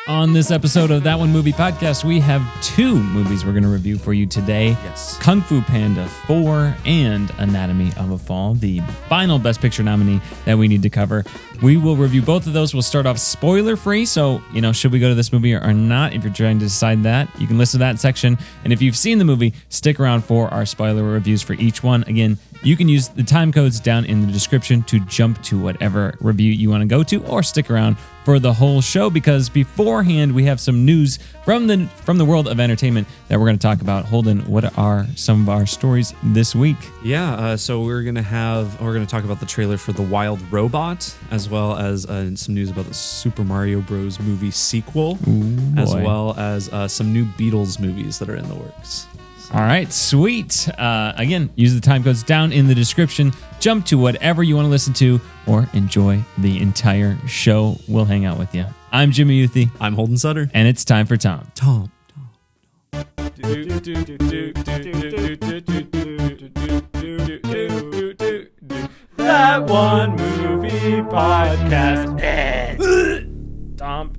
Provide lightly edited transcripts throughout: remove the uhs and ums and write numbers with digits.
On this episode of That One Movie Podcast, we have two movies we're going to review for you today. Yes. Kung Fu Panda 4 and Anatomy of a Fall, the final Best Picture nominee that we need to cover. We will review both of those. We'll start off spoiler-free, so, should we go to this movie or not? If you're trying to decide that, you can listen to that section. And if you've seen the movie, stick around for our spoiler reviews for each one. Again, you can use the time codes down in the description to jump to whatever review you want to go to, or stick around for the whole show, because beforehand we have some news from the world of entertainment that we're going to talk about. Holden, what are some of our stories this week? Yeah, so we're going to talk about the trailer for The Wild Robot, as well as some news about the Super Mario Bros. Movie sequel, as well as some new Beatles movies that are in the works. All right, sweet. Again, use the time codes down in the description. Jump to whatever you want to listen to or enjoy the entire show. We'll hang out with you. I'm Jimmy Youthy. I'm Holden Sutter. And it's time for Tom. Tom. That One Movie Podcast. Tom.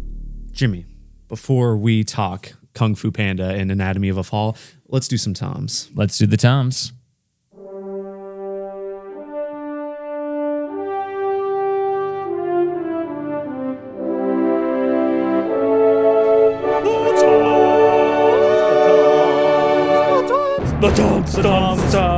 Jimmy, before we talk Kung Fu Panda and Anatomy of a Fall, let's do some Toms. Let's do the Toms.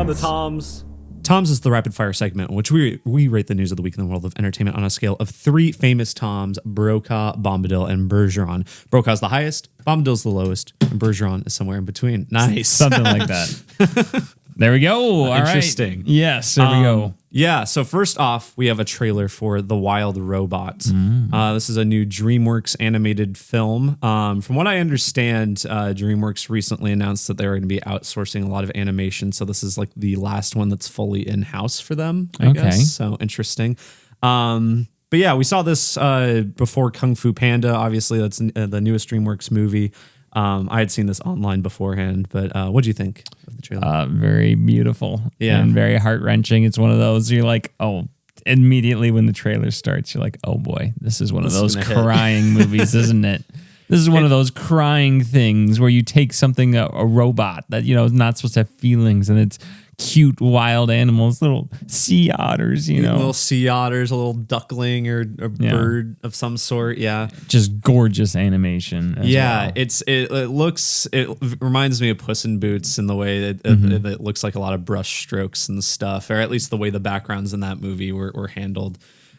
The Toms. Toms is the rapid fire segment in which we rate the news of the week in the world of entertainment on a scale of three famous Toms: Brokaw, Bombadil, and Bergeron. Brokaw's the highest, Bombadil's the lowest, and Bergeron is somewhere in between. Nice. Something like that. There we go. All Interesting. Right. Yes, there we go. Yeah, so first off, we have a trailer for The Wild Robot. This is a new Dreamworks animated film. From what I understand, DreamWorks recently announced that they were going to be outsourcing a lot of animation, so this is like the last one that's fully in-house for them, I guess. So interesting. But yeah, we saw this before Kung Fu Panda. Obviously, that's the newest DreamWorks movie. I had seen this online beforehand, but what do you think of the trailer? Very beautiful, and very heart-wrenching. It's one of those you're like, oh, immediately when the trailer starts, you're like, oh boy, this is one of those crying movies, isn't it? This is one of those crying things where you take something, a robot that, is not supposed to have feelings, and it's cute wild animals, little sea otters, little sea otters, a little duckling or a bird of some sort. Yeah, just gorgeous animation. Yeah, well. It reminds me of Puss in Boots in the way that it looks like a lot of brush strokes and stuff, or at least the way the backgrounds in that movie were handled.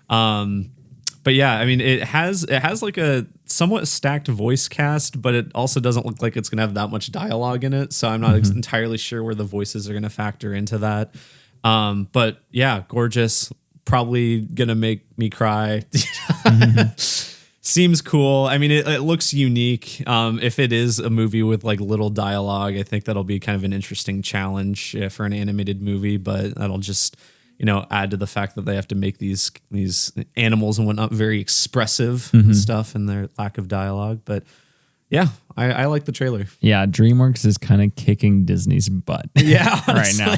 But yeah, I mean, it has like a somewhat stacked voice cast, but it also doesn't look like it's going to have that much dialogue in it. So I'm not entirely sure where the voices are going to factor into that. But yeah, gorgeous. Probably going to make me cry. Seems cool. I mean, it looks unique. If it is a movie with like little dialogue, I think that'll be kind of an interesting challenge for an animated movie, but that'll just add to the fact that they have to make these animals and whatnot very expressive and stuff, and their lack of dialogue. But yeah, I like the trailer. Yeah, DreamWorks is kind of kicking Disney's butt. Yeah, right now.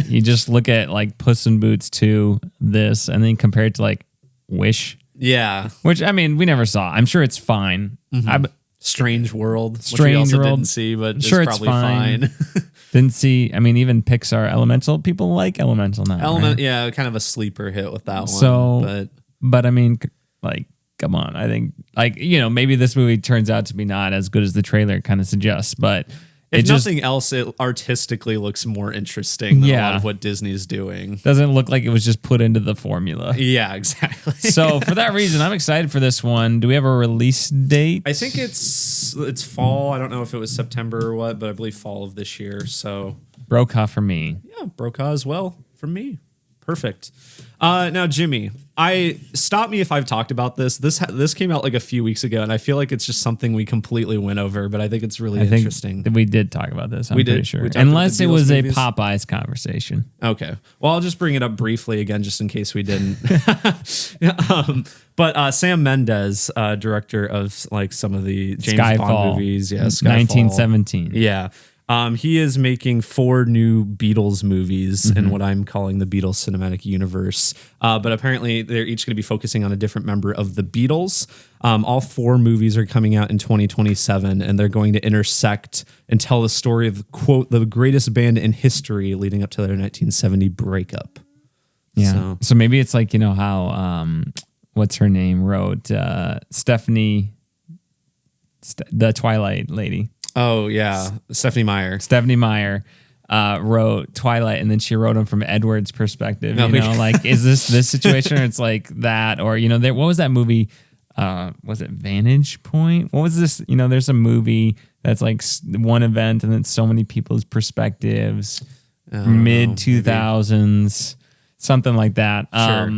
You just look at like Puss in Boots 2, this, and then compare it to like Wish. Yeah, which I mean we never saw. I'm sure it's fine. Strange World, which we also didn't see, but sure, it's probably fine. Didn't see. I mean, even Pixar Elemental. People like Elemental now. Right? Yeah, kind of a sleeper hit with that one. So, but I mean, like, come on. I think, like, maybe this movie turns out to be not as good as the trailer kind of suggests. But if nothing else, it artistically looks more interesting than a lot of what Disney's doing. Doesn't look like it was just put into the formula. Yeah, exactly. So for that reason, I'm excited for this one. Do we have a release date? I think it's fall. I don't know if it was September or what, but I believe fall of this year. So Brokaw for me. Yeah, Brokaw as well for me. Perfect. Now, Jimmy, stop me if I've talked about this. This came out like a few weeks ago, and I feel like it's just something we completely went over, but I think it's really interesting. We did talk about this. I'm pretty sure. Unless it was a Popeyes conversation. Okay. Well, I'll just bring it up briefly again, just in case we didn't. But Sam Mendes, director of like some of the James Bond movies, Skyfall. 1917. Yeah. He is making 4 new Beatles movies in what I'm calling the Beatles cinematic universe. But apparently they're each going to be focusing on a different member of the Beatles. All 4 movies are coming out in 2027, and they're going to intersect and tell the story of, quote, the greatest band in history leading up to their 1970 breakup. Yeah. So maybe it's like, how, what's her name, wrote Stephanie, the Twilight lady. Oh, yeah. Stephanie Meyer wrote Twilight, and then she wrote them from Edward's perspective. Like, is this situation, or it's like that? Or, what was that movie? Was it Vantage Point? What was this? There's a movie that's like one event, and then so many people's perspectives, mid-2000s, something like that. Sure.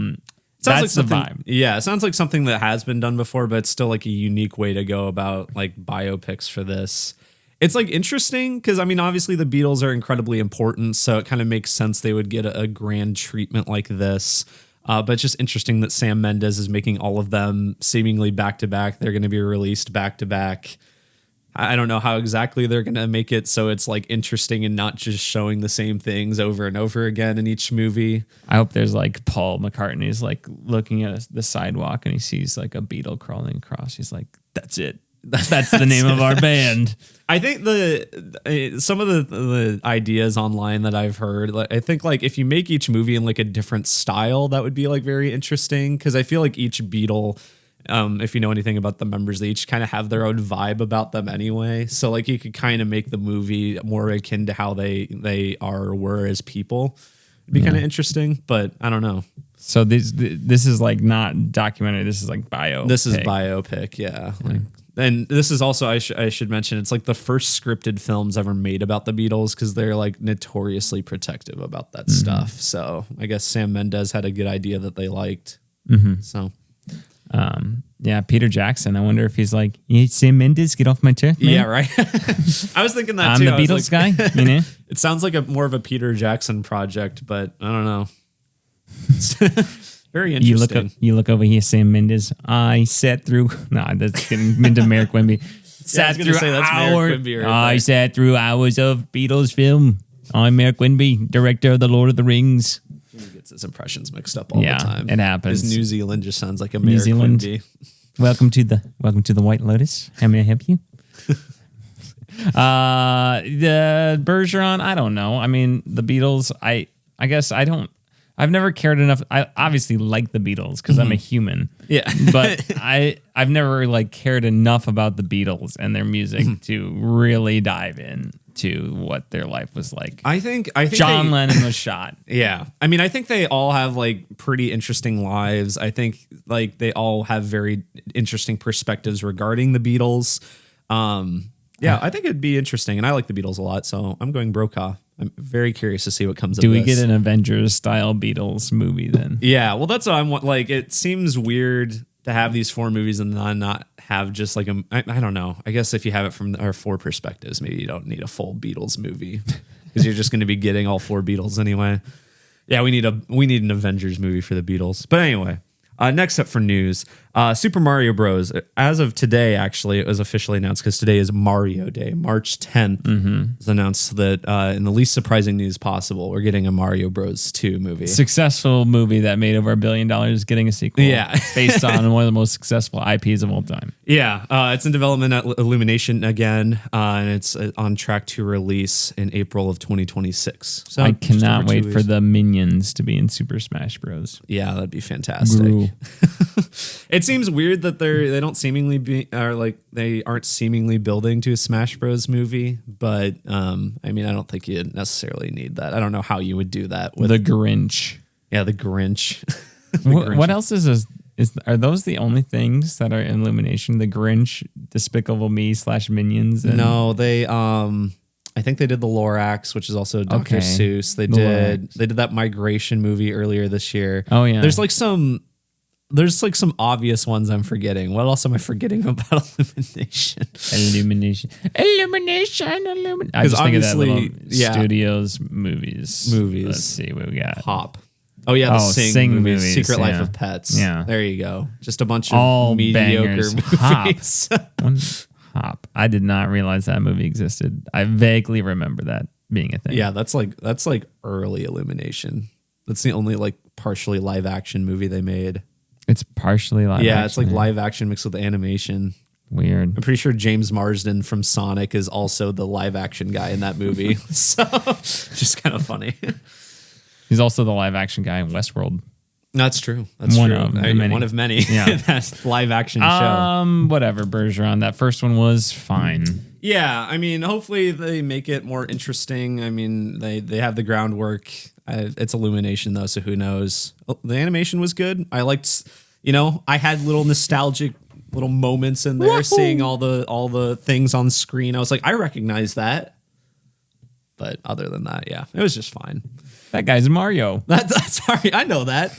That's the vibe. Yeah, it sounds like something that has been done before, but it's still like a unique way to go about like biopics for this. It's like interesting because, obviously the Beatles are incredibly important, so it kind of makes sense they would get a grand treatment like this. But it's just interesting that Sam Mendes is making all of them seemingly back to back. They're going to be released back to back. I don't know how exactly they're going to make it so it's like interesting and not just showing the same things over and over again in each movie. I hope there's like Paul McCartney's like looking at the sidewalk and he sees like a beetle crawling across. He's like, that's it. That's the name of our band. I think some of the ideas online that I've heard, like, I think like if you make each movie in like a different style, that would be like very interesting. Cause I feel like each Beatle, if you know anything about the members, they each kind of have their own vibe about them anyway. So like you could kind of make the movie more akin to how they are or were as people. It'd be kind of interesting, but I don't know. So this is like not documentary. This is like biopic. This is biopic. Yeah. Like, and this is also, I should mention, it's like the first scripted films ever made about the Beatles because they're like notoriously protective about that stuff. So I guess Sam Mendes had a good idea that they liked. So, yeah, Peter Jackson. I wonder if he's like, hey, Sam Mendes, get off my turf, man. Yeah, right. I was thinking that I'm too. the Beatles guy. It sounds like more of a Peter Jackson project, but I don't know. Very interesting. You look over here, Sam Mendes. I sat through. No, that's getting into Mayor Quimby. I sat through hours of Beatles film. I'm Mayor Quimby, director of The Lord of the Rings. He gets his impressions mixed up all the time. It happens. His New Zealand just sounds like a Mayor Quimby. Welcome to the White Lotus. How may I help you? The Bergeron. I don't know. The Beatles. I guess I don't. I've never cared enough. I obviously like the Beatles because I'm a human. Yeah. But I've never like cared enough about the Beatles and their music to really dive into what their life was like. I think John Lennon was shot. Yeah. I think they all have like pretty interesting lives. I think like they all have very interesting perspectives regarding the Beatles. Yeah, I think it'd be interesting. And I like the Beatles a lot, so I'm going Brokaw. I'm very curious to see what comes of this. Do we get an Avengers-style Beatles movie then? Yeah, well, that's what I'm like. It seems weird to have these 4 movies and not have just like I don't know. I guess if you have it from our 4 perspectives, maybe you don't need a full Beatles movie because you're just going to be getting all 4 Beatles anyway. Yeah, we need an Avengers movie for the Beatles. But anyway. Next up for news, Super Mario Bros. As of today, actually, it was officially announced because today is Mario Day. March 10th was announced that in the least surprising news possible, we're getting a Mario Bros. 2 movie. Successful movie that made over $1 billion getting a sequel. Yeah. Based on one of the most successful IPs of all time. Yeah. It's in development at Illumination again, and it's on track to release in April of 2026. So I cannot wait for the Minions to be in Super Smash Bros. Yeah, that'd be fantastic. Gru. It seems weird that they aren't seemingly building to a Smash Bros movie, but I don't think you necessarily need that. I don't know how you would do that with the Grinch. Yeah, the Grinch. What else is are those the only things that are in Illumination? The Grinch, Despicable Me / Minions? No, they I think they did the Lorax, which is also Dr. Seuss. They did that Migration movie earlier this year. Oh yeah. There's some obvious ones I'm forgetting. What else am I forgetting about Illumination? Illumination. I just think of that little Studios movies. Movies. Let's see what we got. Hop. Oh yeah, the Sing movies. Secret Life of Pets. Yeah. There you go. Just a bunch of all mediocre bangers. movies. top. I did not realize that movie existed. I vaguely remember that being a thing. Yeah, that's like early Illumination. That's the only like partially live action movie they made. It's partially live Yeah, action. it's like live action mixed with animation. Weird. I'm pretty sure James Marsden from Sonic is also the live action guy in that movie. So just kind of funny. He's also the live action guy in Westworld. That's true. That's One true. of many. One of many. Yeah. That's live action show. Whatever, Bergeron. That first one was fine. Yeah, I mean, hopefully they make it more interesting. I mean, they have the groundwork. It's Illumination though, so who knows? The animation was good. I liked, I had little nostalgic little moments in there, seeing all the things on screen. I was like, I recognize that. But other than that, yeah, it was just fine. That guy's Mario. That's sorry, I know that.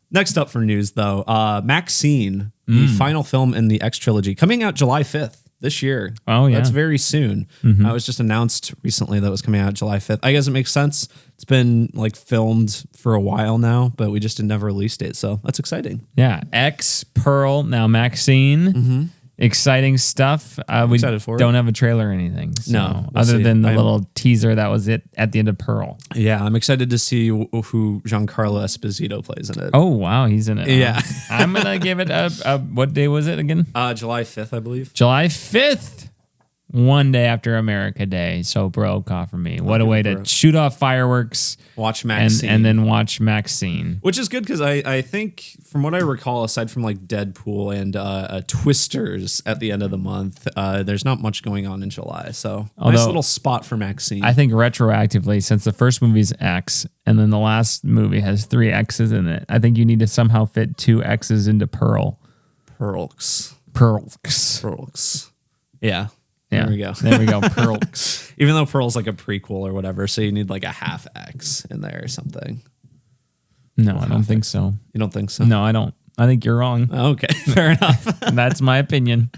Next up for news though, Maxxine, the final film in the X trilogy, coming out July 5th. This year. Oh, yeah. That's very soon. It was just announced recently that it was coming out July 5th. I guess it makes sense. It's been like filmed for a while now, but we just never released it. So that's exciting. Yeah. X, Pearl, now Maxxine. Exciting stuff. We excited for it. don't have a trailer or anything. So, No, we'll other see. than the little teaser that was it at the end of Pearl. Yeah, I'm excited to see who Giancarlo Esposito plays in it. Oh, wow. He's in it. Yeah. I'm going to give it what day was it again? July 5th, I believe. July 5th. One day after America Day. So broke off for me. What a way to shoot off fireworks. Watch Maxxine. And then watch Maxxine. Which is good because I think, from what I recall, aside from like Deadpool and Twisters at the end of the month, there's not much going on in July. So nice little spot for Maxxine. I think retroactively, since the first movie's X and then the last movie has 3 X's in it, I think you need to somehow fit 2 X's into Pearl. Pearls. Yeah. Yeah. There we go. There we go. Pearls. Even though Pearl's like a prequel or whatever, so you need like a half X in there or something. No, I don't think so. You don't think so? No, I don't. I think you're wrong. Okay, fair enough. That's my opinion.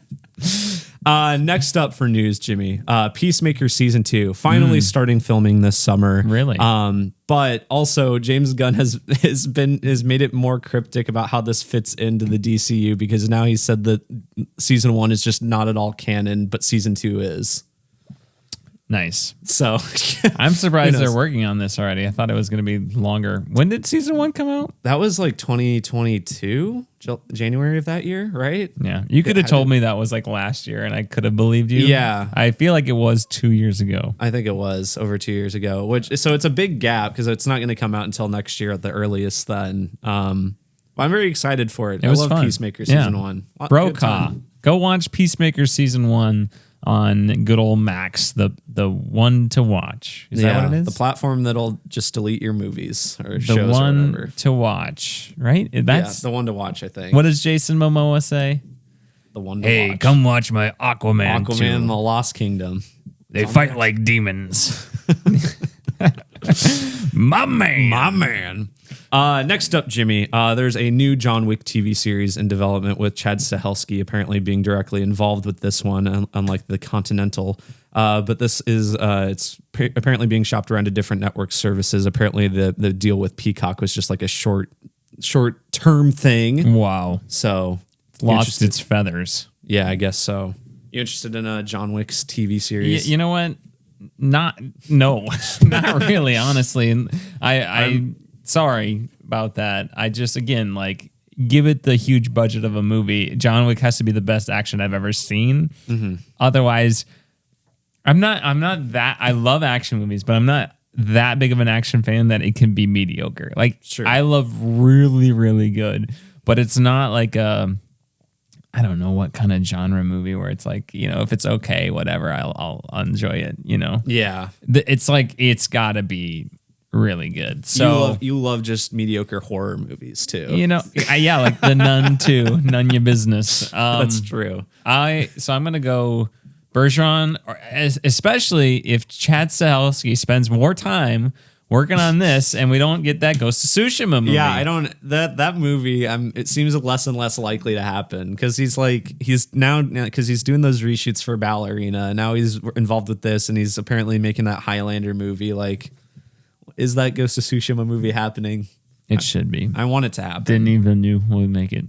Next up for news, Jimmy. Peacemaker season 2 finally starting filming this summer. Really? But also James Gunn has made it more cryptic about how this fits into the DCU, because now he said that season 1 is just not at all canon, but season 2 is. Nice. So I'm surprised they're working on this already. I thought it was going to be longer. When did season 1 come out? that was like 2022, January of that year, right? Yeah. You could have told me that was like last year and I could have believed you. Yeah. I feel like it was 2 years ago. I think it was over 2 years ago, so it's a big gap because it's not going to come out until next year at the earliest then. But I'm very excited for it. It was I love fun. Peacemaker season 1. Good Brokaw. time. Go watch Peacemaker season 1 on good old Max, the one to watch. Is that what it is? The platform that'll just delete your movies or The shows or one whatever. to watch, right? That's the one to watch, I think. what does Jason Momoa say? The one to watch. Come watch my Aquaman. Aquaman 2. and the Lost Kingdom. They fight like demons. My man. Next up, Jimmy, there's a new John Wick TV series in development with Chad Stahelski apparently being directly involved with this one, unlike the Continental. But this is apparently being shopped around to different network services. Apparently, the deal with Peacock was just like a short term thing. Wow. So Lost its feathers. Yeah, I guess so. You interested in a John Wick's TV series? You know what? Not really, honestly. And I'm sorry about that. I just, again, like, give it the huge budget of a movie. John Wick has to be the best action I've ever seen. Mm-hmm. Otherwise, I'm not that, I love action movies, but I'm not that big of an action fan that it can be mediocre. Like, sure. I love really, really good, but it's not like I don't know what kind of genre movie where it's like, if it's okay, whatever, I'll enjoy it, Yeah. It's like, it's gotta be really good. So you love just mediocre horror movies too. Yeah, like The Nun too. None your business. That's true. So I'm gonna go Bergeron, especially if Chad Stahelski spends more time working on this and we don't get that Ghost of Tsushima movie. Yeah, I don't that movie. It seems less and less likely to happen because he's doing those reshoots for Ballerina. And now he's involved with this, and he's apparently making that Highlander movie. Like, is that Ghost of Tsushima movie happening? It should be. I want it to happen. Didn't even knew we'd make it.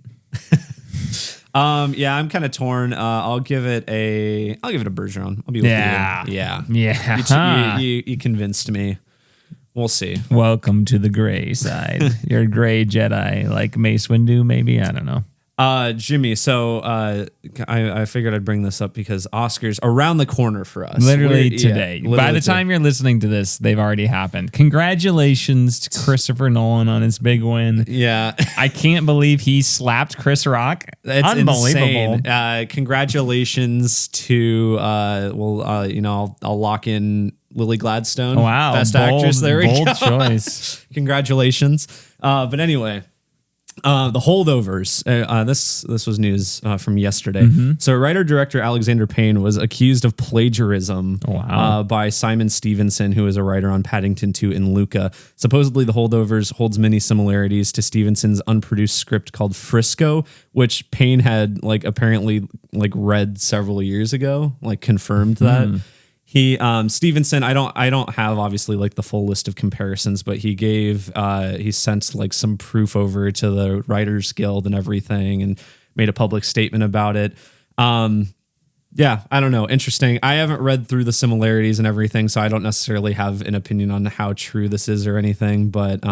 Yeah, I'm kind of torn. I'll give it a Bergeron. I'll be with you. Yeah. You convinced me. We'll see. Welcome to the gray side. You're a gray Jedi, like Mace Windu, maybe? I don't know. Jimmy, so I figured I'd bring this up because Oscars around the corner for us. Literally today. Yeah, literally By the time you're listening to this, they've already happened. Congratulations to Christopher Nolan on his big win. Yeah. I can't believe he slapped Chris Rock. It's unbelievable. Insane. Congratulations to, I'll lock in Lily Gladstone. Wow. Best actress. There we go. Bold choice. Congratulations. But anyway. The Holdovers. This was news from yesterday. So writer-director Alexander Payne was accused of plagiarism by Simon Stevenson, who is a writer on Paddington 2 and Luca. Supposedly, The Holdovers holds many similarities to Stevenson's unproduced script called Frisco, which Payne had apparently read several years ago, confirmed that. He Stevenson, I don't have obviously the full list of comparisons, but he sent some proof over to the Writers Guild and everything and made a public statement about it. Yeah, I don't know. Interesting. I haven't read through the similarities and everything, so I don't necessarily have an opinion on how true this is or anything, but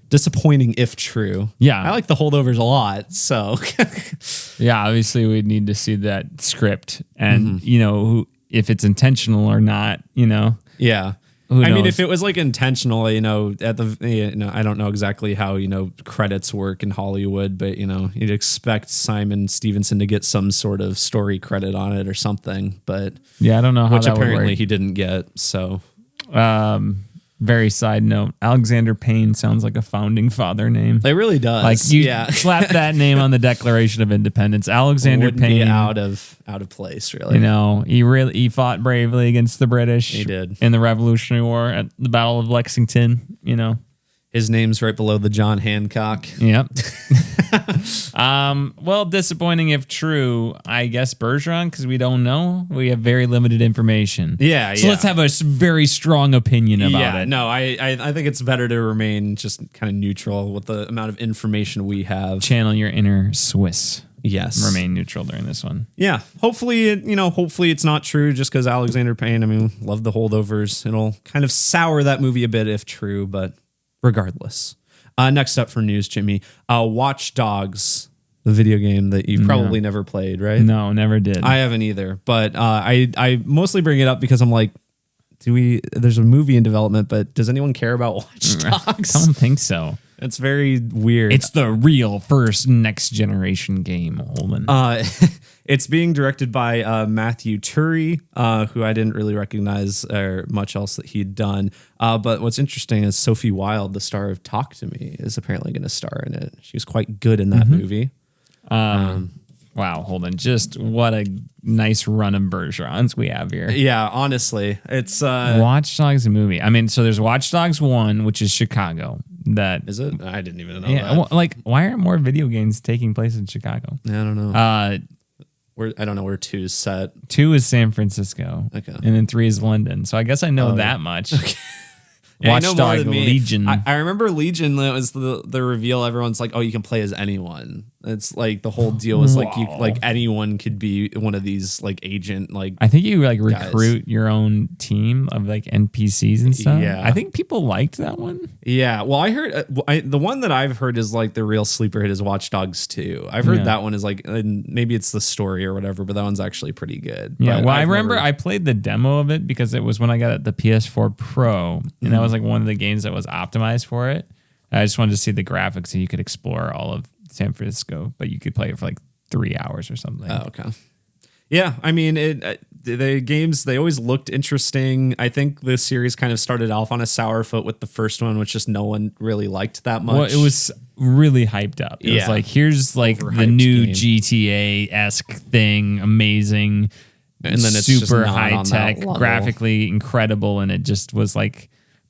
disappointing if true. Yeah. I like The Holdovers a lot, so. Yeah, obviously we'd need to see that script and, if it's intentional or not, Yeah. I mean, if it was intentional, I don't know exactly how, credits work in Hollywood, but, you'd expect Simon Stevenson to get some sort of story credit on it or something. But yeah, I don't know how which that apparently would work. he didn't get. So, very side note, Alexander Payne sounds like a founding father name. It really does. Slap that name on the Declaration of Independence. Alexander Wouldn't Payne, be out of place, really. He fought bravely against the British. He did in the Revolutionary War at the Battle of Lexington. His name's right below the John Hancock. Yep. Well, disappointing if true. I guess Bergeron, because we don't know. We have very limited information. Yeah. So let's have a very strong opinion about it. No, I think it's better to remain just kind of neutral with the amount of information we have. Channel your inner Swiss. Yes. Remain neutral during this one. Yeah. Hopefully it's not true just because Alexander Payne, love The Holdovers. It'll kind of sour that movie a bit if true, but regardless. Next up for news, Jimmy. Watch Dogs, the video game that you've probably never played, right? No, never did. I haven't either, but I mostly bring it up because I'm like, there's a movie in development, but does anyone care about Watch Dogs? I don't think so. It's very weird. It's the real first next generation game, Holden. It's being directed by Matthew Turi, who I didn't really recognize or much else that he'd done. But what's interesting is Sophie Wilde, the star of Talk to Me, is apparently going to star in it. She was quite good in that movie. Wow, Holden, just what a nice run of Bergerons we have here. Yeah, honestly, it's Watch Dogs a movie. So there's Watch Dogs 1, which is Chicago. That is it. I didn't even know that. Well, why aren't more video games taking place in Chicago? I don't know. I don't know where 2 is set. 2 is San Francisco. Okay. And then 3 is London. So I guess I know that much. Okay. Yeah, Watch Dogs Legion. I remember Legion. That was the reveal. Everyone's like, "Oh, you can play as anyone." It's the whole deal is anyone could be one of these agent I think you recruit guys. your own team of NPCs and stuff. Yeah, I think people liked that one. Yeah, well, I heard the one that I've heard is the real sleeper hit is Watch Dogs 2. I've heard that one is maybe it's the story or whatever, but that one's actually pretty good. Yeah, well, I remember I played the demo of it because it was when I got the PS4 Pro, and that was one of the games that was optimized for it. I just wanted to see the graphics so you could explore all of San Francisco, but you could play it for 3 hours or something. Oh, okay. Yeah, the games, they always looked interesting. I think the series kind of started off on a sour foot with the first one, which just no one really liked that much. Well, it was really hyped up. It was here's the new GTA-esque thing, amazing, and then it's super high tech, graphically incredible, and it just was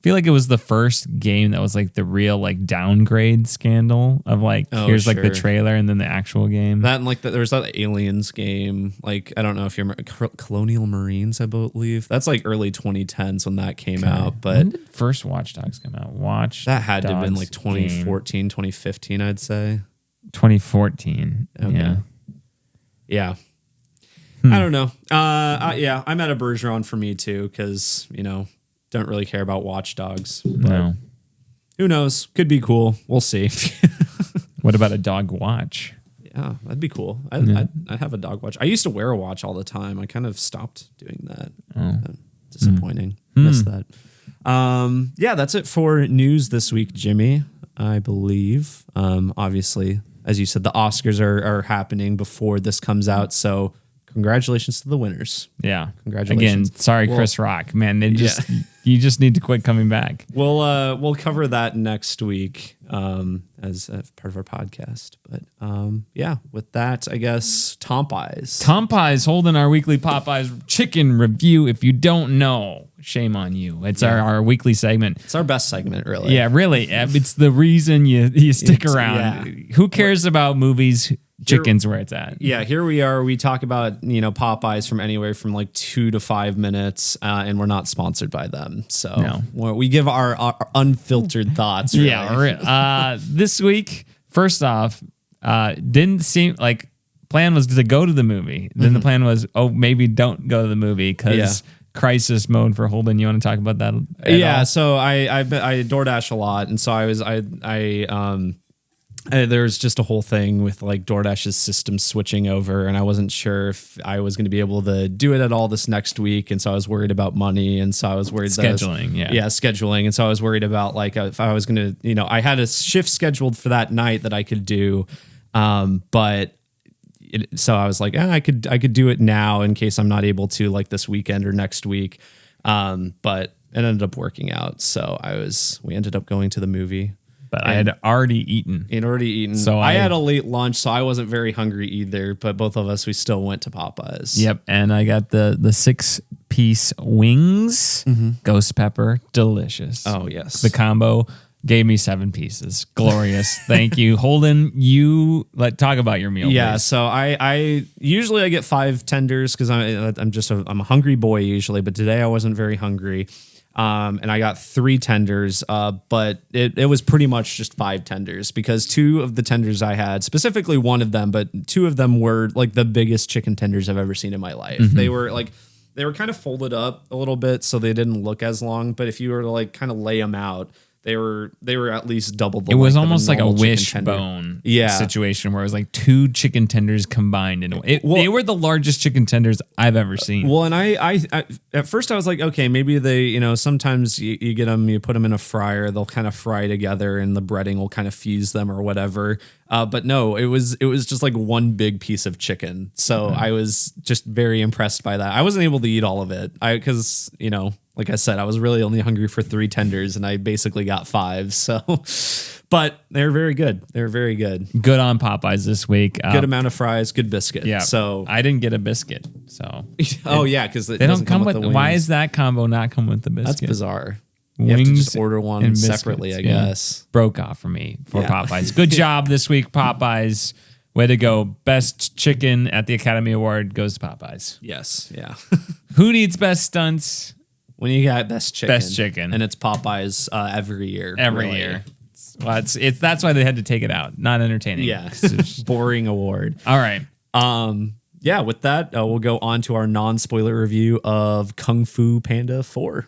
I feel like it was the first game that was the real downgrade scandal of here's the trailer and then the actual game. That and there was that Aliens game. I don't know if you remember Colonial Marines, I believe. That's early 2010s when that came out. But when did first Watch Dogs come out? That had to have been 2014, 2015, I'd say. 2014. Okay. Yeah. Yeah. I don't know. Yeah, I'm at a Bergeron for me too, because, don't really care about Watch Dogs. But No. who knows? Could be cool. We'll see. What about a dog watch? Yeah, that'd be cool. I'd have a dog watch. I used to wear a watch all the time. I kind of stopped doing that. Disappointing. Missed that. Yeah, that's it for news this week, Jimmy, I believe. Obviously, as you said, the Oscars are happening before this comes out, so congratulations to the winners. Yeah. Congratulations. Again, sorry, Chris Rock. Man, you just need to quit coming back. We'll cover that next week as part of our podcast. But yeah, with that, I guess TOMPeyes. TOMPeyes holding our weekly Popeyes chicken review. If you don't know, shame on you. It's our weekly segment. It's our best segment, really. Yeah, really. It's the reason you stick around. Yeah. Who cares about movies? Chicken's where it's at. Yeah, here we are. We talk about, Popeyes from anywhere from like 2 to 5 minutes, and we're not sponsored by them. So we give our unfiltered thoughts. Really. Yeah. This week, first off, didn't seem like plan was to go to the movie. Then the plan was, maybe don't go to the movie because crisis mode for Holden. You want to talk about that? Yeah. So I DoorDash a lot, and so there's just a whole thing with like DoorDash's system switching over, and I wasn't sure if I was going to be able to do it at all this next week, and so I was worried about money, and so I was worried scheduling, scheduling, and so I was worried about like if I was going to, I had a shift scheduled for that night that I could do, so I was like, I could do it now in case I'm not able to like this weekend or next week, but it ended up working out, so we ended up going to the movie. But I had already eaten. So I had a late lunch, so I wasn't very hungry either. But both of us, we still went to Popeyes. Yep. And I got the 6-piece wings, ghost pepper, delicious. Oh, yes. The combo gave me 7 pieces. Glorious. Thank you. Holden, talk about your meal. Yeah. Please. So I usually I get 5 tenders because I'm a hungry boy usually, but today I wasn't very hungry. And I got 3 tenders, but it was pretty much just 5 tenders because 2 of the tenders I had, specifically one of them, but 2 of them were like the biggest chicken tenders I've ever seen in my life. They were kind of folded up a little bit, so they didn't look as long. But if you were to like kind of lay them out, they were at least double the. It was length almost of a like a normal chicken wishbone tender. situation where it was like 2 chicken tenders combined. They were the largest chicken tenders I've ever seen. Well, and I at first I was like, okay, maybe they, sometimes you get them, you put them in a fryer, they'll kind of fry together and the breading will kind of fuse them or whatever. But no, it was just like one big piece of chicken. So I was just very impressed by that. I wasn't able to eat all of it because, like I said, I was really only hungry for 3 tenders and I basically got 5. So, but they're very good. They're very good. Good on Popeyes this week. Good amount of fries, good biscuit. Yeah. So I didn't get a biscuit. So because they don't come with the wings. Why is that combo not come with the biscuit? That's bizarre. Wings, you have to just order one and separately, I guess. Broke off for me for Popeyes. Good job this week, Popeyes. Way to go. Best chicken at the Academy Award goes to Popeyes. Yes. Yeah. Who needs best stunts? When you got best chicken. And it's Popeyes every year. Every year. Well, it's that's why they had to take it out. Not entertaining. Yeah. Boring award. All right. Yeah, with that, we'll go on to our non-spoiler review of Kung Fu Panda 4.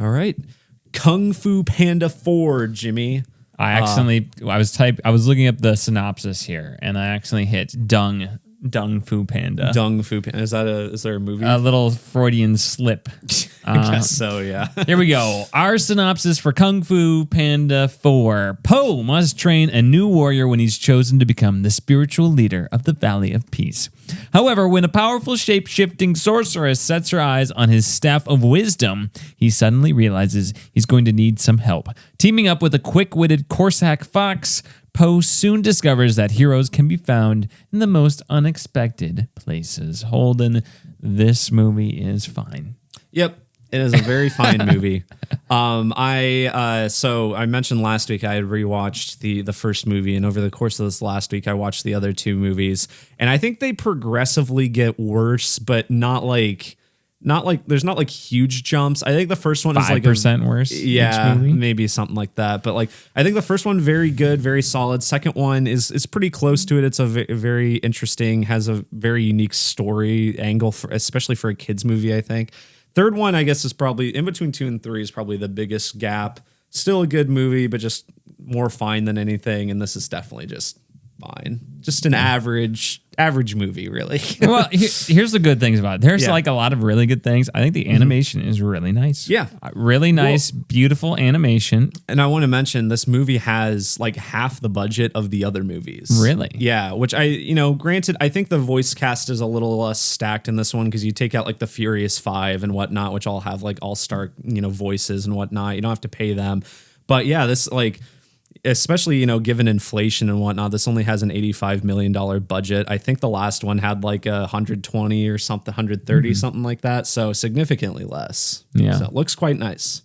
All right. Kung Fu Panda 4, Jimmy. I was looking up the synopsis here and I accidentally hit Dung Fu Panda. Dung Fu Panda. Is there a movie? A little Freudian slip. I guess so, yeah. Here we go. Our synopsis for Kung Fu Panda 4. Po must train a new warrior when he's chosen to become the spiritual leader of the Valley of Peace. However, when a powerful shape-shifting sorceress sets her eyes on his staff of wisdom, he suddenly realizes he's going to need some help. Teaming up with a quick-witted Corsac fox, Po soon discovers that heroes can be found in the most unexpected places. Holden, this movie is fine. Yep. It is a very fine movie. So I mentioned last week I had rewatched the first movie, and over the course of this last week I watched the other 2 movies, and I think they progressively get worse, but not there's not like huge jumps. I think the first one is like 5% worse. Yeah, each movie. maybe something like that. But like, I think the first one very good, very solid. Second one is pretty close to it. It's a very interesting, has a very unique story angle, especially for a kids movie, I think. Third one, I guess, is probably in between 2 and 3 is probably the biggest gap. Still a good movie, but just more fine than anything. And this is definitely just fine. Just an average movie, really. Well, here's the good things about it. There's like a lot of really good things. I think the animation is really nice. Yeah. Really nice, beautiful animation. And I want to mention this movie has like half the budget of the other movies. Really? Yeah. Which granted, I think the voice cast is a little less stacked in this one because you take out like the Furious 5 and whatnot, which all have like all-star, voices and whatnot. You don't have to pay them. But yeah, this like, especially, given inflation and whatnot, this only has an $85 million budget. I think the last one had like 120 or something, 130, something like that. So significantly less. Yeah. So it looks quite nice.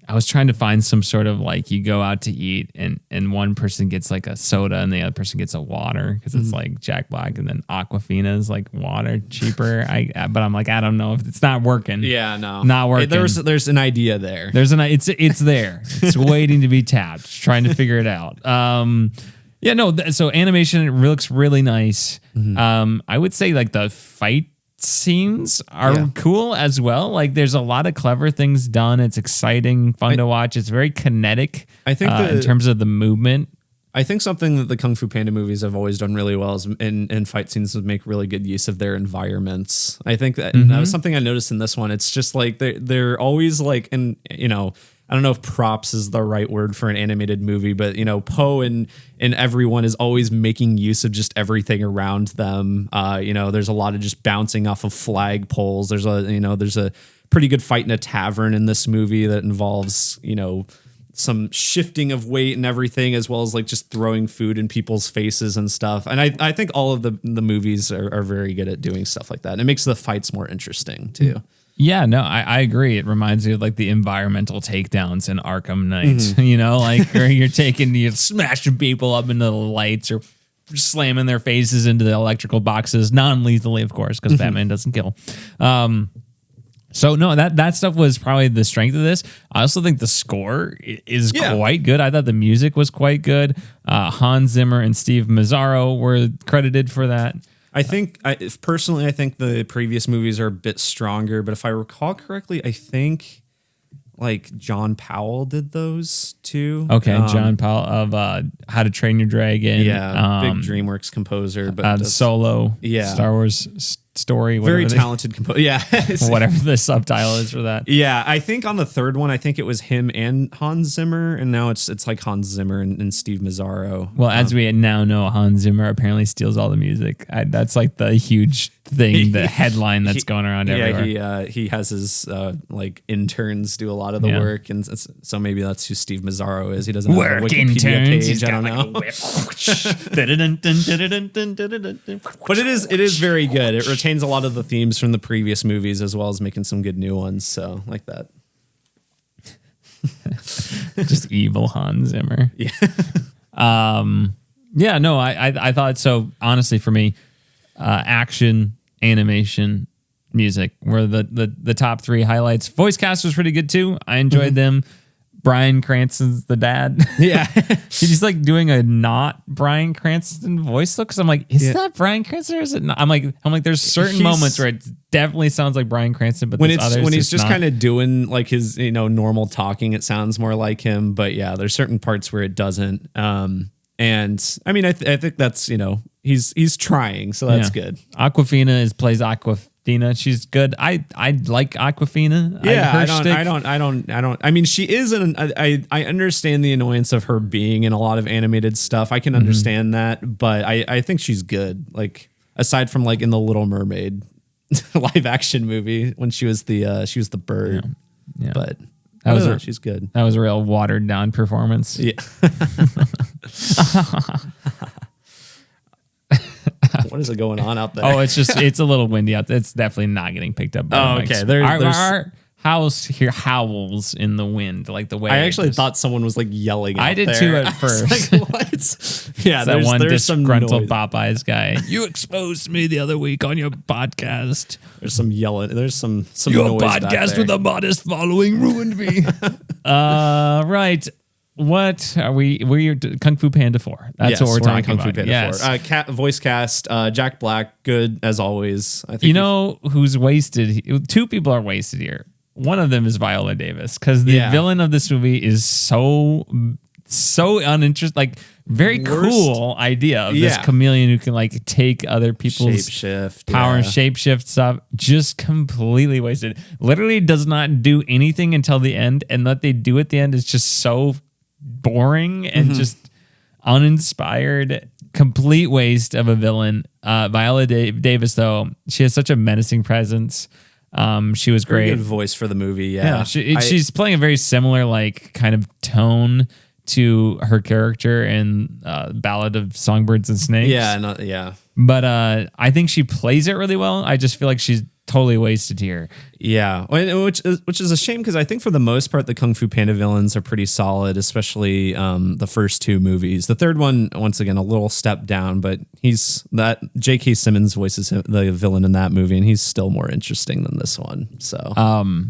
I was trying to find some sort of like you go out to eat and one person gets like a soda and the other person gets a water because it's like Jack Black and then Aquafina is like water cheaper. But I'm like, I don't know if it's not working. Yeah, no, not working. There's an idea there. It's there. It's waiting to be tapped. Trying to figure it out. So animation looks really nice. I would say like the fight scenes are cool as well. Like there's a lot of clever things done. It's exciting, fun to watch. It's very kinetic. I think in terms of the movement. I think something that the Kung Fu Panda movies have always done really well is in fight scenes is make really good use of their environments. I think that was something I noticed in this one. It's just like they're always like, and I don't know if props is the right word for an animated movie, but Poe and everyone is always making use of just everything around them. There's a lot of just bouncing off of flag poles. There's a pretty good fight in a tavern in this movie that involves, some shifting of weight and everything, as well as like just throwing food in people's faces and stuff. And I think all of the movies are very good at doing stuff like that. And it makes the fights more interesting too. Yeah, no, I agree. It reminds me of like the environmental takedowns in Arkham Knight, like where you're smashing people up into the lights or slamming their faces into the electrical boxes, non-lethally, of course, because Batman doesn't kill. So no, that stuff was probably the strength of this. I also think the score is quite good. I thought the music was quite good. Hans Zimmer and Steve Mazzaro were credited for that. I think personally, I think the previous movies are a bit stronger, but if I recall correctly, I think like John Powell did those too. Okay, John Powell of How to Train Your Dragon. Yeah, big DreamWorks composer, but Solo. Yeah, Star Wars story. Very talented composer. Yeah, whatever the subtitle is for that. Yeah, I think on the third one, I think it was him and Hans Zimmer, and now it's like Hans Zimmer and Steve Mazzaro. Well, as we now know, Hans Zimmer apparently steals all the music. That's like the huge thing, the headline that's going around everywhere. Yeah, he has his like interns do a lot of the work, and so maybe that's who Steve Mazzaro is. He doesn't have a Wikipedia page. I don't know. But it is very good. It retains a lot of the themes from the previous movies as well as making some good new ones. So like that. Just evil Hans Zimmer. Yeah. I thought so. Honestly, for me, action, animation, music were the top 3 highlights. Voice cast was pretty good too. I enjoyed them. Bryan Cranston's the dad. Yeah. He's like doing a not Bryan Cranston voice look. Cause I'm like, is that Bryan Cranston or is it not? I'm like, there's certain moments where it definitely sounds like Bryan Cranston, but when he's just kind of doing like his, normal talking, it sounds more like him. But yeah, there's certain parts where it doesn't. And I mean, I think that's, he's trying, so that's good. Aquafina plays Aquafina. She's good. I like Aquafina. Yeah, I mean, she is I understand the annoyance of her being in a lot of animated stuff. I can understand that, but I think she's good. Like aside from like in the Little Mermaid live action movie when she was the bird. Yeah. But she's good. That was a real watered down performance. Yeah. What is going on out there? Oh, it's a little windy out there. It's definitely not getting picked up. Okay. howls in the wind, like the way I actually thought someone was like yelling. I out did there. too at first. Like, what? Yeah, that one there's some disgruntled noise. Popeyes guy. You exposed me the other week on your podcast. There's some yelling. There's some Your noise back podcast there. with a modest following ruined me. Right. What are we? We're Kung Fu Panda 4. That's what we're on talking Kung Fu about. Panda 4. Voice cast, Jack Black, good as always. I think You know who's wasted? Two people are wasted here. One of them is Viola Davis, because the villain of this movie is so uninteresting. Like, very cool idea of this chameleon who can like take other people's shapeshift power and shapeshift stuff. Just completely wasted. Literally does not do anything until the end, and what they do at the end is just so boring and just uninspired. Complete waste of a villain. Viola Davis, though, she has such a menacing presence. She was Very great. good voice for the movie. She's playing a very similar like kind of tone to her character in Ballad of Songbirds and Snakes. But I think she plays it really well. I just feel like she's totally wasted here. Yeah, which is a shame, because I think for the most part the Kung Fu Panda villains are pretty solid, especially the first two movies. The third one, once again, a little step down, but J.K. Simmons voices the villain in that movie, and he's still more interesting than this one. So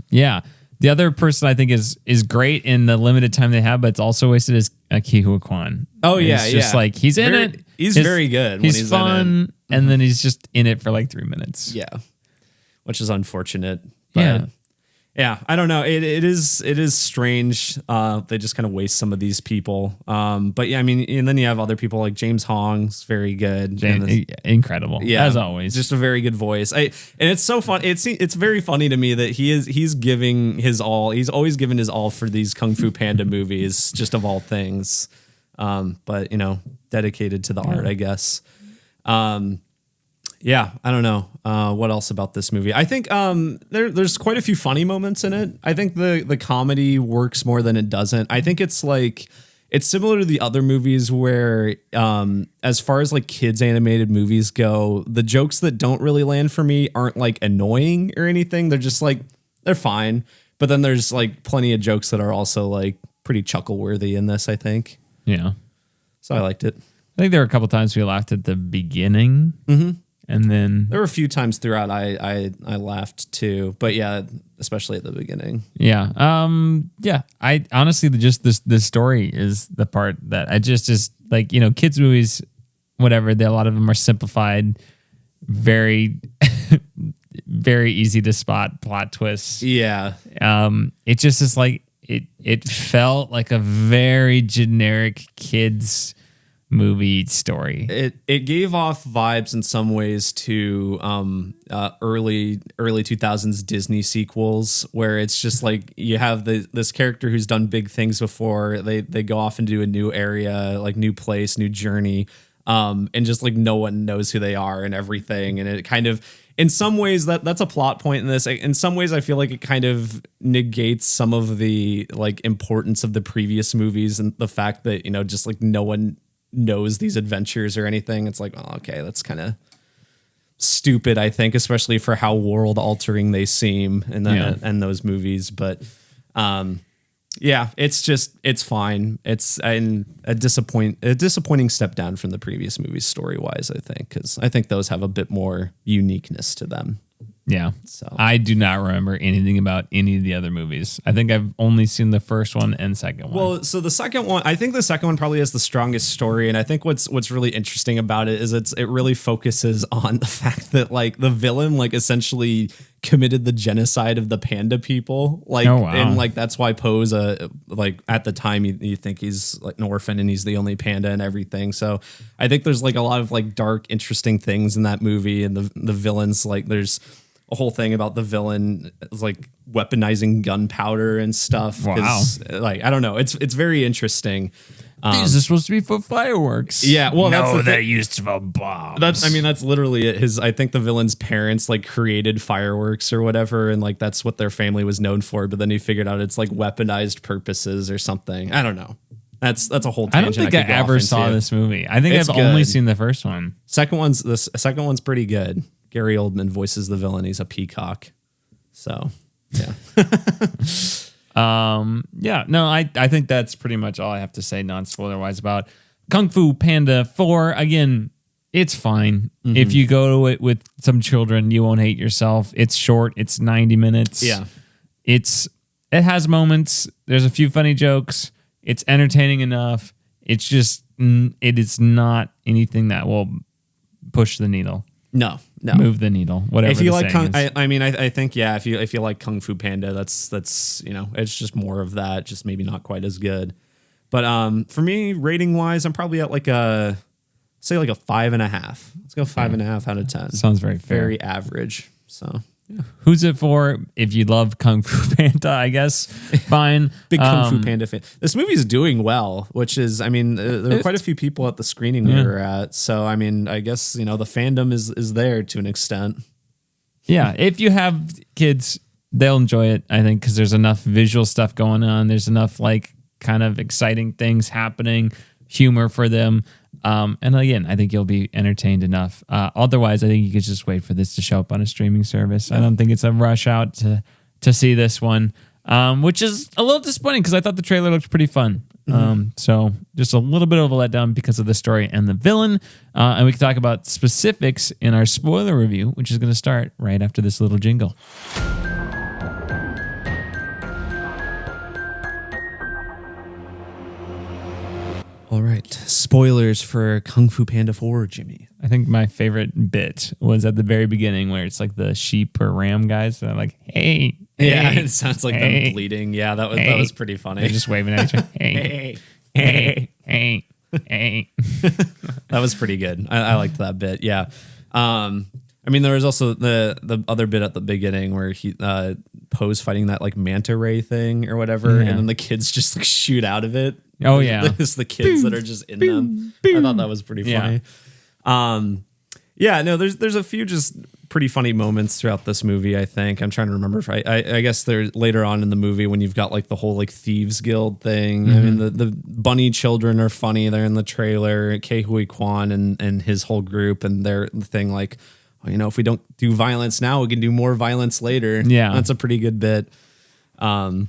yeah. The other person I think is great in the limited time they have, but it's also wasted, is Ke Huy Quan. Oh yeah, it's just like he's in it. He's very good. He's fun, and then he's just in it for like 3 minutes. Yeah, which is unfortunate. But yeah, I don't know. It is strange. They just kind of waste some of these people. But yeah, I mean, and then you have other people like James Hong's very good. Incredible. Yeah, as always. Just a very good voice. And it's so fun. It's very funny to me that he's giving his all. He's always given his all for these Kung Fu Panda movies, just of all things. But dedicated to the art, I guess. Yeah, I don't know what else about this movie. I think there's quite a few funny moments in it. I think the comedy works more than it doesn't. I think it's similar to the other movies where, as far as like kids animated movies go, the jokes that don't really land for me aren't like annoying or anything. They're just like, they're fine. But then there's like plenty of jokes that are also like pretty chuckle worthy in this, I think. Yeah. So I liked it. I think there were a couple times we laughed at the beginning. Mm-hmm. And then there were a few times throughout I laughed too, but yeah, especially at the beginning. Yeah. I honestly just this story is the part that I just like, kids movies, whatever, a lot of them are simplified, very very easy to spot plot twists. Yeah. It just is like it felt like a very generic kids movie story. It gave off vibes in some ways to early 2000s Disney sequels, where it's just like you have this character who's done big things before. They go off into a new area, like new place, new journey, and just like no one knows who they are and everything. And it kind of, in some ways, that's a plot point in this. In some ways, I feel like it kind of negates some of the like importance of the previous movies and the fact that just like no one knows these adventures or anything. It's like, oh, okay, that's kind of stupid, I think, especially for how world altering they seem in those movies. But it's fine. It's a disappointing step down from the previous movies story wise, I think, because I think those have a bit more uniqueness to them. Yeah. So I do not remember anything about any of the other movies. I think I've only seen the first one and second one. Well, so the second one, I think the second one probably has the strongest story. And I think what's really interesting about it is it really focuses on the fact that like the villain like essentially committed the genocide of the panda people. Like, and like that's why Poe's like at the time you think he's like an orphan and he's the only panda and everything. So I think there's like a lot of like dark, interesting things in that movie, and the villains, like there's a whole thing about the villain like weaponizing gunpowder and stuff. Wow. Like, I don't know. It's very interesting. These are supposed to be for fireworks. Yeah. Well, they're used for bombs. That's literally it. I think the villain's parents like created fireworks or whatever. And like, that's what their family was known for. But then he figured out it's like weaponized purposes or something. I don't know. That's a whole tangent. I don't think I ever saw this movie. I think I've only seen the first one. The second one's pretty good. Gary Oldman voices the villain. He's a peacock. So, yeah. Yeah, no, I think that's pretty much all I have to say non-spoiler wise about Kung Fu Panda 4. Again, it's fine. If you go to it with some children, you won't hate yourself. It's short. It's 90 minutes. Yeah. It has moments. There's a few funny jokes. It's entertaining enough. It's just, it is not anything that will push the needle. No. Move the needle. Whatever. If you like I think if you like Kung Fu Panda, that's it's just more of that, just maybe not quite as good. But for me, rating wise, I'm probably at like a 5.5. Let's go 5.5 out of 10. Sounds very fair. Very average. So yeah. Who's it for? If you love Kung Fu Panda, I guess. Fine. Big Kung Fu Panda fan. This movie's doing well, which is, there were quite a few people at the screening we were at. So, I guess, the fandom is there to an extent. Yeah. If you have kids, they'll enjoy it, I think, because there's enough visual stuff going on. There's enough, kind of exciting things happening, humor for them. And again, I think you'll be entertained enough. Otherwise, I think you could just wait for this to show up on a streaming service. Yeah. I don't think it's a rush out to see this one, which is a little disappointing because I thought the trailer looked pretty fun. So just a little bit of a letdown because of the story and the villain. And we can talk about specifics in our spoiler review, which is going to start right after this little jingle. All right. Spoilers for Kung Fu Panda 4, Jimmy. I think my favorite bit was at the very beginning where it's like the sheep or ram guys. And I'm like, hey. Yeah, it sounds like them bleeding. Yeah, that was pretty funny. They're just waving at each other. Hey. That was pretty good. I liked that bit. Yeah. There was also the other bit at the beginning where he Poe's fighting that manta ray thing or whatever, and then the kids just shoot out of it. Oh yeah, it's the kids that are just in them. I thought that was pretty funny. There's a few just pretty funny moments throughout this movie. I think I'm trying to remember if I guess there's later on in the movie when you've got the whole thieves guild thing. The bunny children are funny. They're in the trailer. Ke Huy Quan and his whole group, and they're the thing if we don't do violence now, we can do more violence later. Yeah, that's a pretty good bit. Liked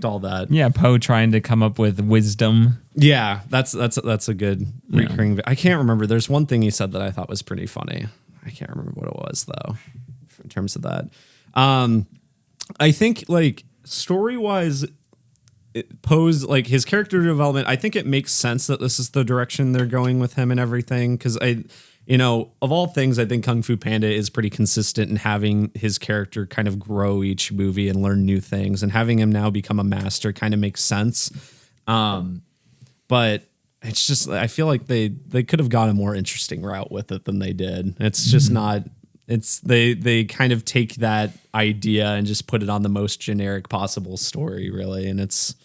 all that. Yeah, Poe trying to come up with wisdom. Yeah, that's a good recurring. I can't remember. There's one thing he said that I thought was pretty funny. I can't remember what it was though. In terms of that, I think story wise, Poe's his character development. I think it makes sense that this is the direction they're going with him and everything because of all things, I think Kung Fu Panda is pretty consistent in having his character kind of grow each movie and learn new things, and having him now become a master kind of makes sense. But it's just, I feel like they could have gone a more interesting route with it than they did. It's just not, they kind of take that idea and just put it on the most generic possible story, really. And it's,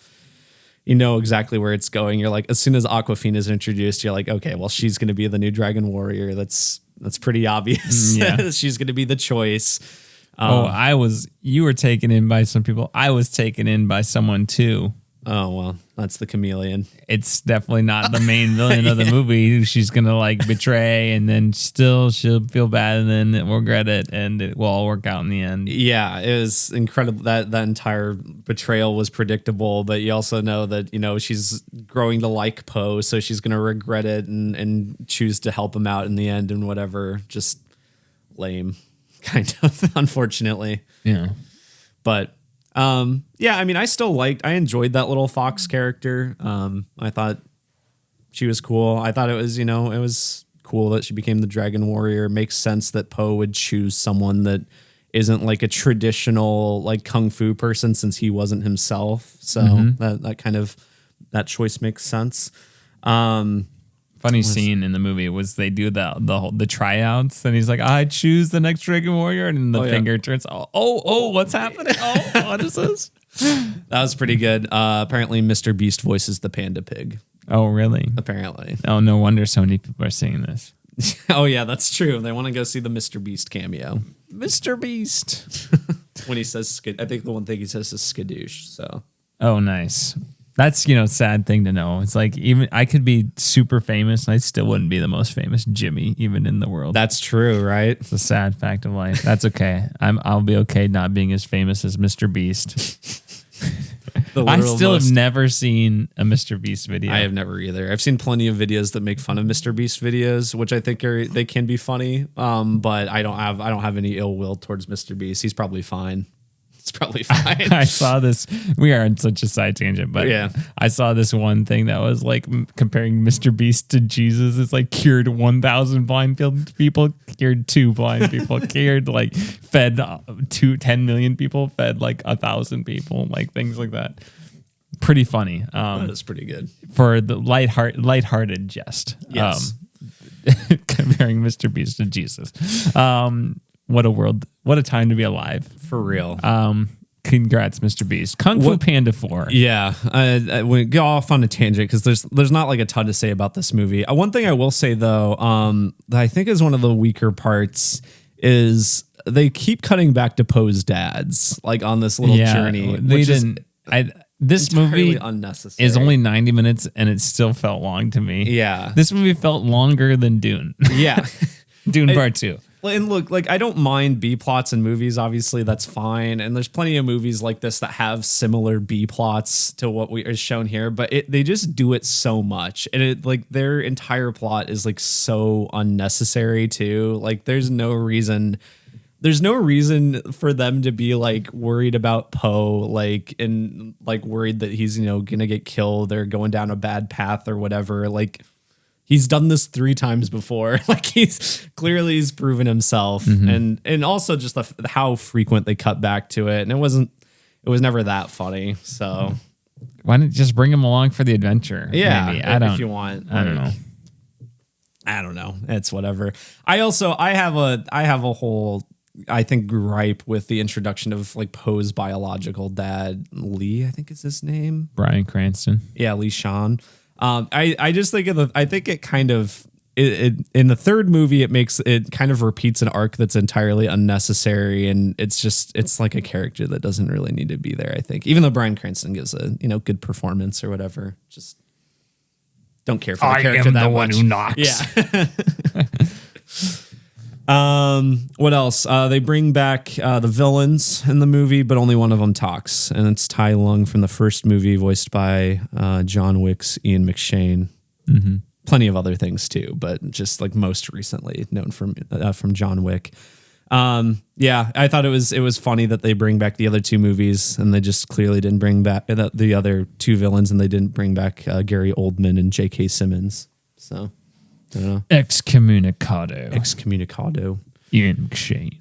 exactly where it's going. You're like, as soon as Awkwafina is introduced, you're like, okay, well, she's going to be the new Dragon Warrior. That's pretty obvious. Yeah. She's going to be the choice. You were taken in by some people. I was taken in by someone too. Oh, well, that's the chameleon. It's definitely not the main villain of the movie who she's going to betray, and then still she'll feel bad and then regret it, and it will all work out in the end. Yeah, it was incredible. That entire betrayal was predictable, but you also know that, she's growing to like Poe, so she's going to regret it and choose to help him out in the end and whatever. Just lame, kind of, unfortunately. Yeah. But I enjoyed that little fox character. I thought she was cool. I thought it was cool that she became the Dragon Warrior. It makes sense that Poe would choose someone that isn't a traditional kung fu person since he wasn't himself. So that choice makes sense. Funny scene in the movie was they do the tryouts, and he's like, I choose the next Dragon Warrior, and the finger turns, what's happening? What is this? That was pretty good. Apparently Mr. Beast voices the panda pig. Oh, really? Apparently. Oh, no wonder so many people are seeing this. Oh, yeah, that's true. They want to go see the Mr. Beast cameo. Mr. Beast. When he says, I think the one thing he says is skadoosh, so. Oh, nice. That's, you know, sad thing to know. It's like even I could be super famous and I still wouldn't be the most famous Jimmy even in the world. That's true, right? It's a sad fact of life. That's okay. I'll be okay not being as famous as Mr. Beast. I still have never seen a Mr. Beast video. I have never either. I've seen plenty of videos that make fun of Mr. Beast videos, which I think they can be funny. But I don't have any ill will towards Mr. Beast. He's probably fine. It's probably fine. I saw this. We are on such a side tangent, but yeah. I saw this one thing that was like comparing Mr. Beast to Jesus. It's like cured 1,000 blind people, cured 2 blind people, cured like fed 10 million people, fed like 1,000 people, like things like that. Pretty funny. That is pretty good for the lighthearted jest. Yes. Comparing Mr. Beast to Jesus. What a world. What a time to be alive. For real. Congrats, Mr. Beast. Kung Fu Panda 4. Yeah. We go off on a tangent because there's not like a ton to say about this movie. One thing I will say, though, that I think is one of the weaker parts is they keep cutting back to Poe's dads, like on this little journey. They didn't. This movie unnecessary. is only 90 minutes and it still felt long to me. Yeah. This movie felt longer than Dune. Yeah. Dune Part 2. And look, like I don't mind B plots in movies. Obviously, that's fine. And there's plenty of movies like this that have similar B plots to what is shown here. But they just do it so much, and it like their entire plot is like so unnecessary too. Like there's no reason for them to be like worried about Poe, like and like worried that he's gonna get killed or going down a bad path or whatever. Like. He's done this 3 times before. Like he's proven himself, and also just how frequent they cut back to it, and it was never that funny. So why don't you just bring him along for the adventure? Yeah, maybe. if you want. I don't know. I don't know. It's whatever. I have a whole I think gripe with the introduction of like Poe's biological dad, Lee. I think is his name. Bryan Cranston. Yeah, Lee Sean. I just think I think it kind of in the third movie it kind of repeats an arc that's entirely unnecessary, and it's like a character that doesn't really need to be there. I think even though Bryan Cranston gives a good performance or whatever, just don't care for the character that much. I am the one who knocks. Yeah. What else? They bring back the villains in the movie, but only one of them talks, and it's Tai Lung from the first movie, voiced by John Wick's Ian McShane. Mm-hmm. Plenty of other things too, but just like most recently known from John Wick. Yeah, I thought it was funny that they bring back the other 2 movies, and they just clearly didn't bring back the other 2 villains, and they didn't bring back Gary Oldman and J.K. Simmons. So. Excommunicado. Ian McShane.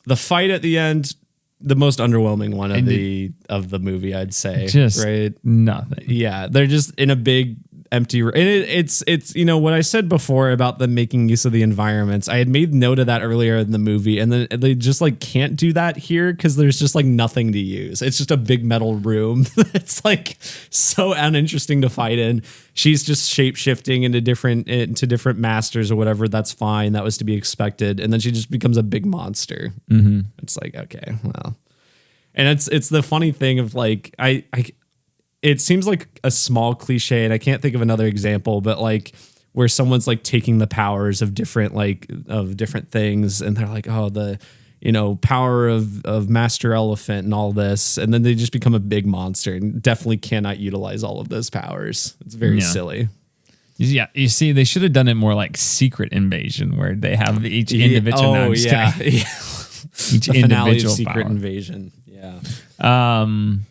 The fight at the end, the most underwhelming one of the movie, I'd say. Just right? Nothing. Yeah, they're just in a big empty room. And it's what I said before about them making use of the environments. I had made note of that earlier in the movie, and then they just like can't do that here because there's just like nothing to use. It's just a big metal room. It's like so uninteresting to fight in. She's just shape-shifting into different masters or whatever. That's fine. That was to be expected. And then she just becomes a big monster. Mm-hmm. It's like, okay, well. And it's the funny thing of like, it seems like a small cliche, and I can't think of another example, but like where someone's like taking the powers of different things, and they're like, oh, the power of Master Elephant and all this, and then they just become a big monster and definitely cannot utilize all of those powers. It's very silly. Yeah, you see, they should have done it more like Secret Invasion, where they have each individual. Each the finale of Secret Invasion. Yeah.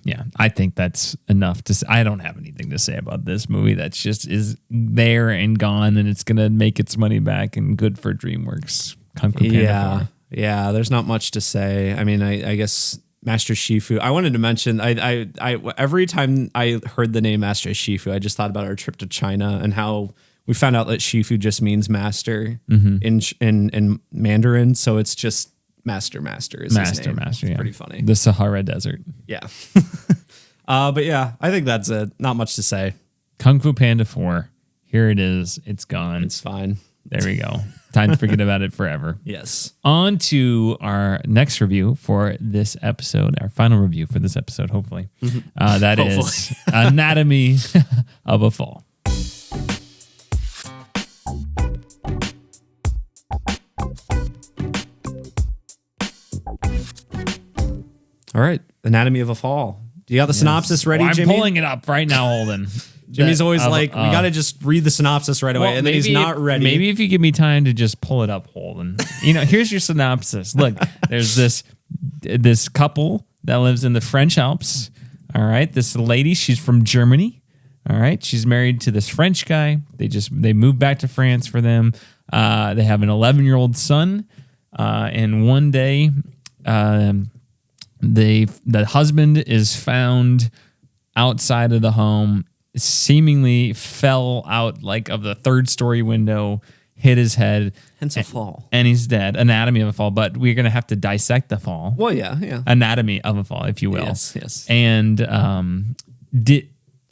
Yeah, I think that's enough to say. I don't have anything to say about this movie. That's just is there and gone, and it's gonna make its money back, and good for DreamWorks. Kung Fu Panda 4. Yeah, there's not much to say. I mean, I guess Master Shifu. I wanted to mention, I every time I heard the name Master Shifu, I just thought about our trip to China and how we found out that Shifu just means master in Mandarin. So it's just Master is his name. Master, yeah. Pretty funny. The Sahara Desert. Yeah. But yeah, I think that's it. Not much to say. Kung Fu Panda 4. Here it is. It's gone. It's fine. There we go. Time to forget about it forever. Yes. On to our next review for this episode, our final review for this episode, hopefully. That is Anatomy of a Fall. All right. Anatomy of a Fall. Do you got the synopsis ready, I'm Jimmy? pulling it up right now, Holden. Jimmy's always we got to just read the synopsis right away, and then he's not ready. Maybe if you give me time to just pull it up, Holden. Here's your synopsis. Look, there's this couple that lives in the French Alps. All right, this lady, she's from Germany. All right, she's married to this French guy. They moved back to France for them. They have an 11-year-old son, and one day, the husband is found outside of the home, seemingly fell out like of the third-story window, hit his head. Hence a fall. And he's dead. Anatomy of a fall, but we're going to have to dissect the fall. Well, yeah. Anatomy of a fall, if you will. Yes. And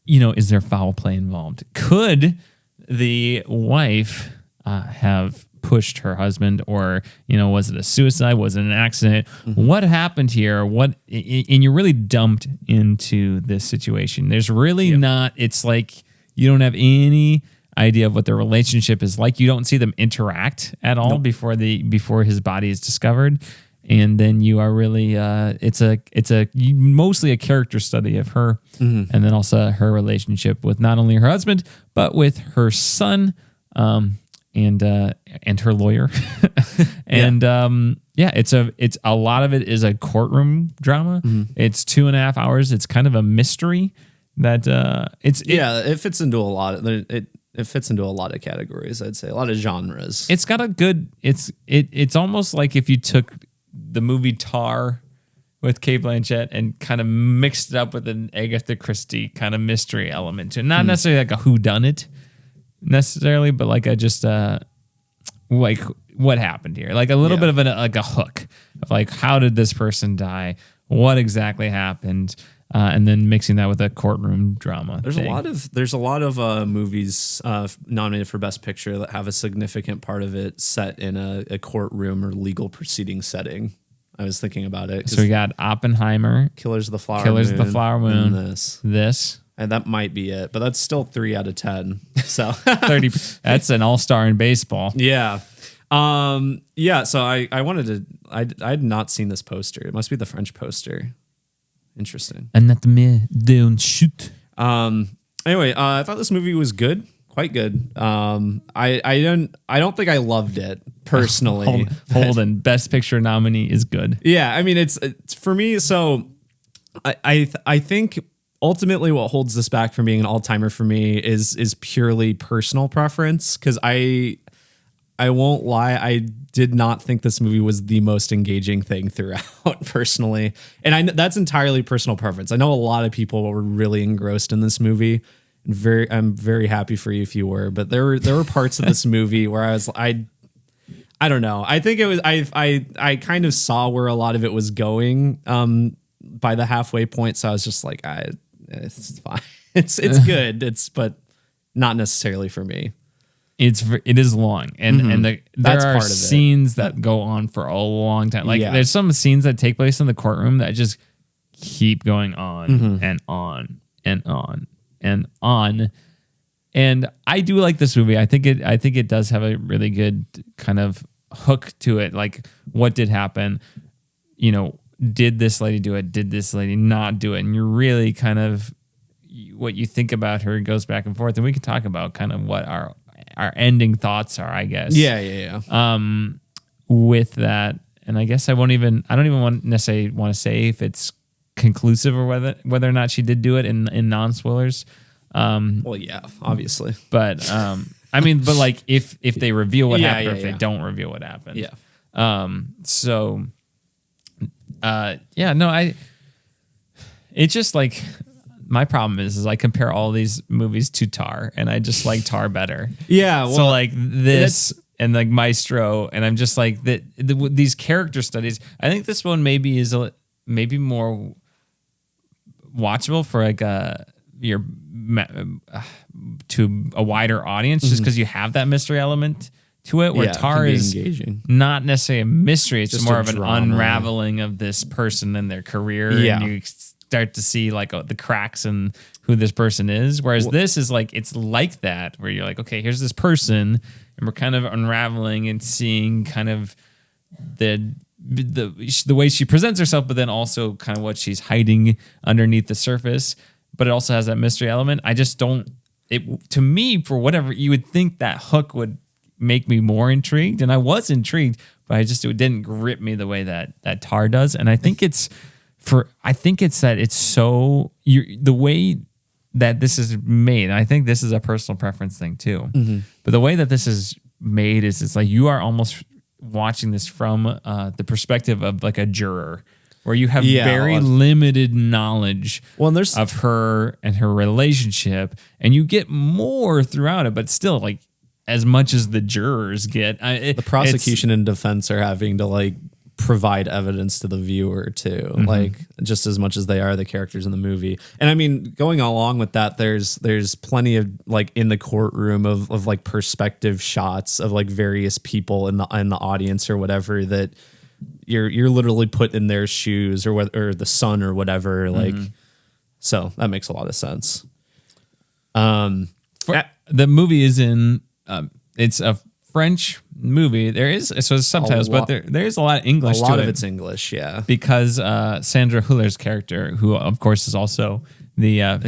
is there foul play involved? Could the wife have pushed her husband, or was it a suicide? Was it an accident? What happened here? And you're really dumped into this situation. There's really not. It's like you don't have any idea of what their relationship is like. You don't see them interact at all before his body is discovered, and then you are really it's mostly a character study of her, and then also her relationship with not only her husband but with her son. And her lawyer, and it's a lot of it is a courtroom drama. It's 2.5 hours. It's kind of a mystery that it fits into a lot. It fits into a lot of categories. I'd say a lot of genres. It's got a good. It's almost like if you took the movie Tar with Cate Blanchett and kind of mixed it up with an Agatha Christie kind of mystery element to it. Not necessarily like a whodunit necessarily, but like like what happened here, like a little bit of a hook of like, how did this person die, what exactly happened, and then mixing that with a courtroom drama. There's a lot of movies nominated for Best Picture that have a significant part of it set in a courtroom or legal proceeding setting. I was thinking about it. So we got Oppenheimer, Killers of the Flower Moon, and this. And that might be it, but that's still 3 out of 10. So 30. That's an all-star in baseball. Yeah. So I wanted to. I had not seen this poster. It must be the French poster. Interesting. Anatomy d'un chute. Anyway, I thought this movie was good, quite good. I don't think I loved it personally. Holden, Best Picture nominee is good. Yeah, I mean it's for me. So I think. Ultimately, what holds this back from being an all-timer for me is purely personal preference, because I won't lie, I did not think this movie was the most engaging thing throughout personally, and that's entirely personal preference. I know a lot of people were really engrossed in this movie. I'm very happy for you if you were, but there were parts of this movie where I don't know. I think it was I kind of saw where a lot of it was going by the halfway point, so I was just like, it's fine. It's good. But not necessarily for me. It is long, and there are scenes that go on for a long time. Like there's some scenes that take place in the courtroom that just keep going on and on and on and on. And I do like this movie. I think it does have a really good kind of hook to it. Like, what did happen? Did this lady do it? Did this lady not do it? And you're really kind of, what you think about her goes back and forth. And we can talk about kind of what our ending thoughts are, I guess. Yeah. With that, and I guess I don't even necessarily want to say if it's conclusive or whether or not she did do it in non-spoilers. Well, yeah, obviously. But I mean, but like if they reveal what happened, or if they don't reveal what happened. Yeah. It's just like, my problem is I compare all these movies to Tar, and I just like Tar better. Yeah. Well, so like this and like Maestro, and I'm just like these character studies. I think this one maybe more watchable for like to a wider audience, just because you have that mystery element to it, where Yeah, it Tar can be is engaging. not necessarily a mystery. It's Just more a of an drama. unraveling of this person and their career. Yeah. And you start to see like the cracks in who this person is. Whereas this is like, it's like that, where you're like, okay, here's this person, and we're kind of unraveling and seeing kind of the way she presents herself, but then also kind of what she's hiding underneath the surface. But it also has that mystery element. I just don't. To me, for whatever, you would think that hook would make me more intrigued, and I was intrigued, but it didn't grip me the way that Tar does. And I think it's that it's so the way that this is made. And I think this is a personal preference thing too. Mm-hmm. But the way that this is made is it's like you are almost watching this from the perspective of like a juror, where you have very limited knowledge of her and her relationship, and you get more throughout it, but still like as much as the jurors get. The prosecution and defense are having to like provide evidence to the viewer too, like just as much as they are the characters in the movie. And I mean, going along with that, there's plenty of like in the courtroom of like perspective shots of like various people in the audience or whatever, that you're literally put in their shoes, or the son or whatever. Like, so that makes a lot of sense. The movie is in it's a French movie. There is subtitles, but there is a lot of English. A lot of it's English, yeah. Because Sandra Hüller's character, who of course is also the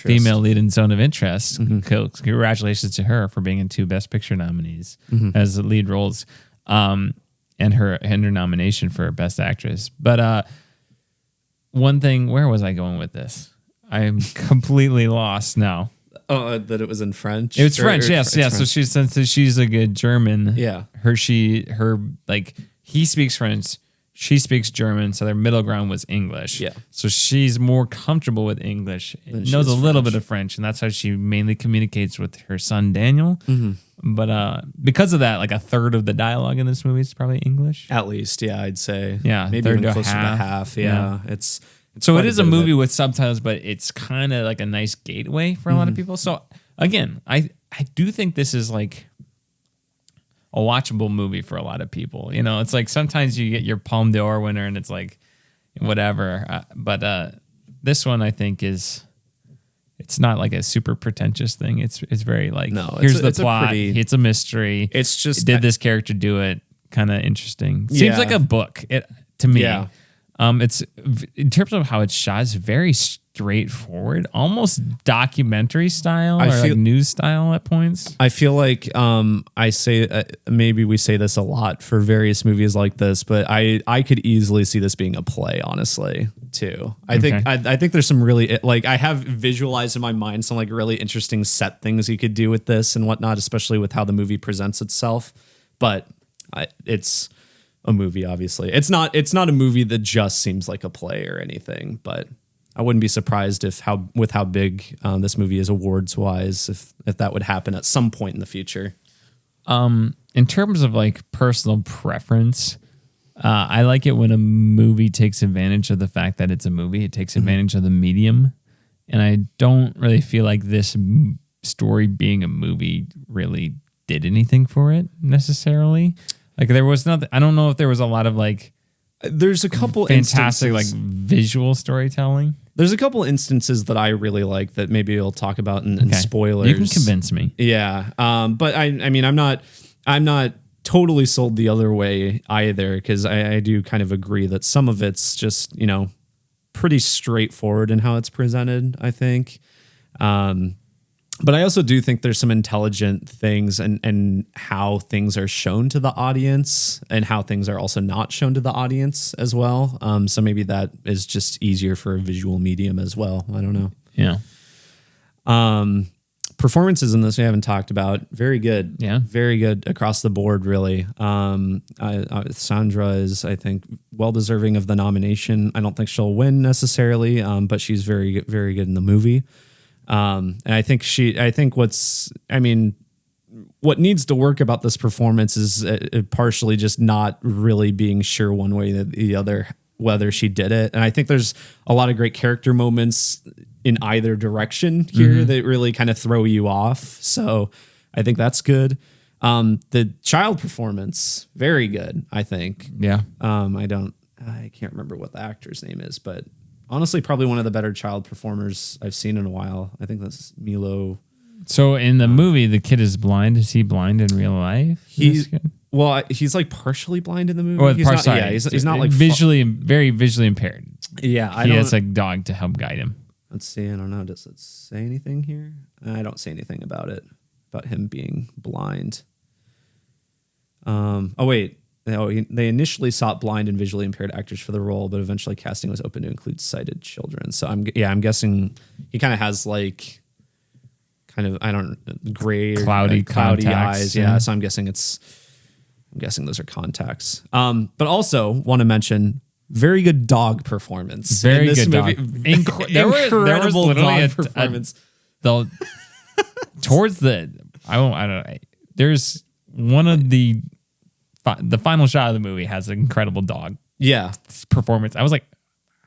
female lead in Zone of Interest. Congratulations to her for being in 2 Best Picture nominees as the lead roles, and her nomination for Best Actress. But one thing, where was I going with this? I'm completely lost now. Oh, that it was in French. It's French, yes. French. So since she's a good German, he speaks French, she speaks German, so their middle ground was English. Yeah. So she's more comfortable with English, knows a little bit of French, and that's how she mainly communicates with her son Daniel. But because of that, like a third of the dialogue in this movie is probably English. At least, yeah, I'd say. Yeah, maybe even closer to half. Yeah. It's so it is a movie with subtitles, but it's kind of like a nice gateway for a lot of people. So again, I do think this is like a watchable movie for a lot of people. You know, it's like sometimes you get your Palme d'Or winner and it's like whatever. But this one I think it's not like a super pretentious thing. It's very like, here's the plot. It's a mystery. It's just, did this character do it? Kind of interesting. Seems like a book to me. Yeah. It's in terms of how it's shot, it's very straightforward, almost documentary style like news style at points. I feel like I say maybe we say this a lot for various movies like this, but I could easily see this being a play, honestly, too. I think there's some really like I have visualized in my mind some like really interesting set things you could do with this and whatnot, especially with how the movie presents itself. But it's a movie, obviously. It's not a movie that just seems like a play or anything, but I wouldn't be surprised with how big this movie is awards wise, if that would happen at some point in the future. In terms of like personal preference, I like it when a movie takes advantage of the fact that it's a movie. It takes advantage of the medium, and I don't really feel like this story being a movie really did anything for it necessarily. Like there was nothing. I don't know if there was a lot of like. There's a couple fantastic like visual storytelling. There's a couple instances that I really like that maybe we'll talk about in spoilers. You can convince me. Yeah, but I mean I'm not totally sold the other way either, because I do kind of agree that some of it's just pretty straightforward in how it's presented, I think. But I also do think there's some intelligent things and how things are shown to the audience and how things are also not shown to the audience as well. So maybe that is just easier for a visual medium as well. I don't know. Yeah. Performances in this we haven't talked about. Very good. Yeah. Very good across the board, really. Sandra is, I think, well deserving of the nomination. I don't think she'll win necessarily, but she's very, very good in the movie. And I think what needs to work about this performance is partially just not really being sure one way or the other whether she did it. And I think there's a lot of great character moments in either direction here that really kind of throw you off. So I think that's good. The child performance, very good, I think. Yeah. I can't remember what the actor's name is, but honestly, probably one of the better child performers I've seen in a while. I think that's Milo. So in the movie, the kid is blind. Is he blind in real life? He's like partially blind in the movie. Or He's not, he's not like visually, very visually impaired. Yeah, he has a dog to help guide him. Let's see. I don't know. Does it say anything here? I don't say anything about it, about him being blind. Oh wait. They initially sought blind and visually impaired actors for the role, but eventually casting was open to include sighted children. So I'm guessing he kind of has like gray or cloudy eyes. Yeah. So I'm guessing those are contacts. But also want to mention very good dog performance. Very in this good movie. dog. There was literally dog performance. Towards the I don't know. There's one of the final shot of the movie has an incredible dog performance. I was like,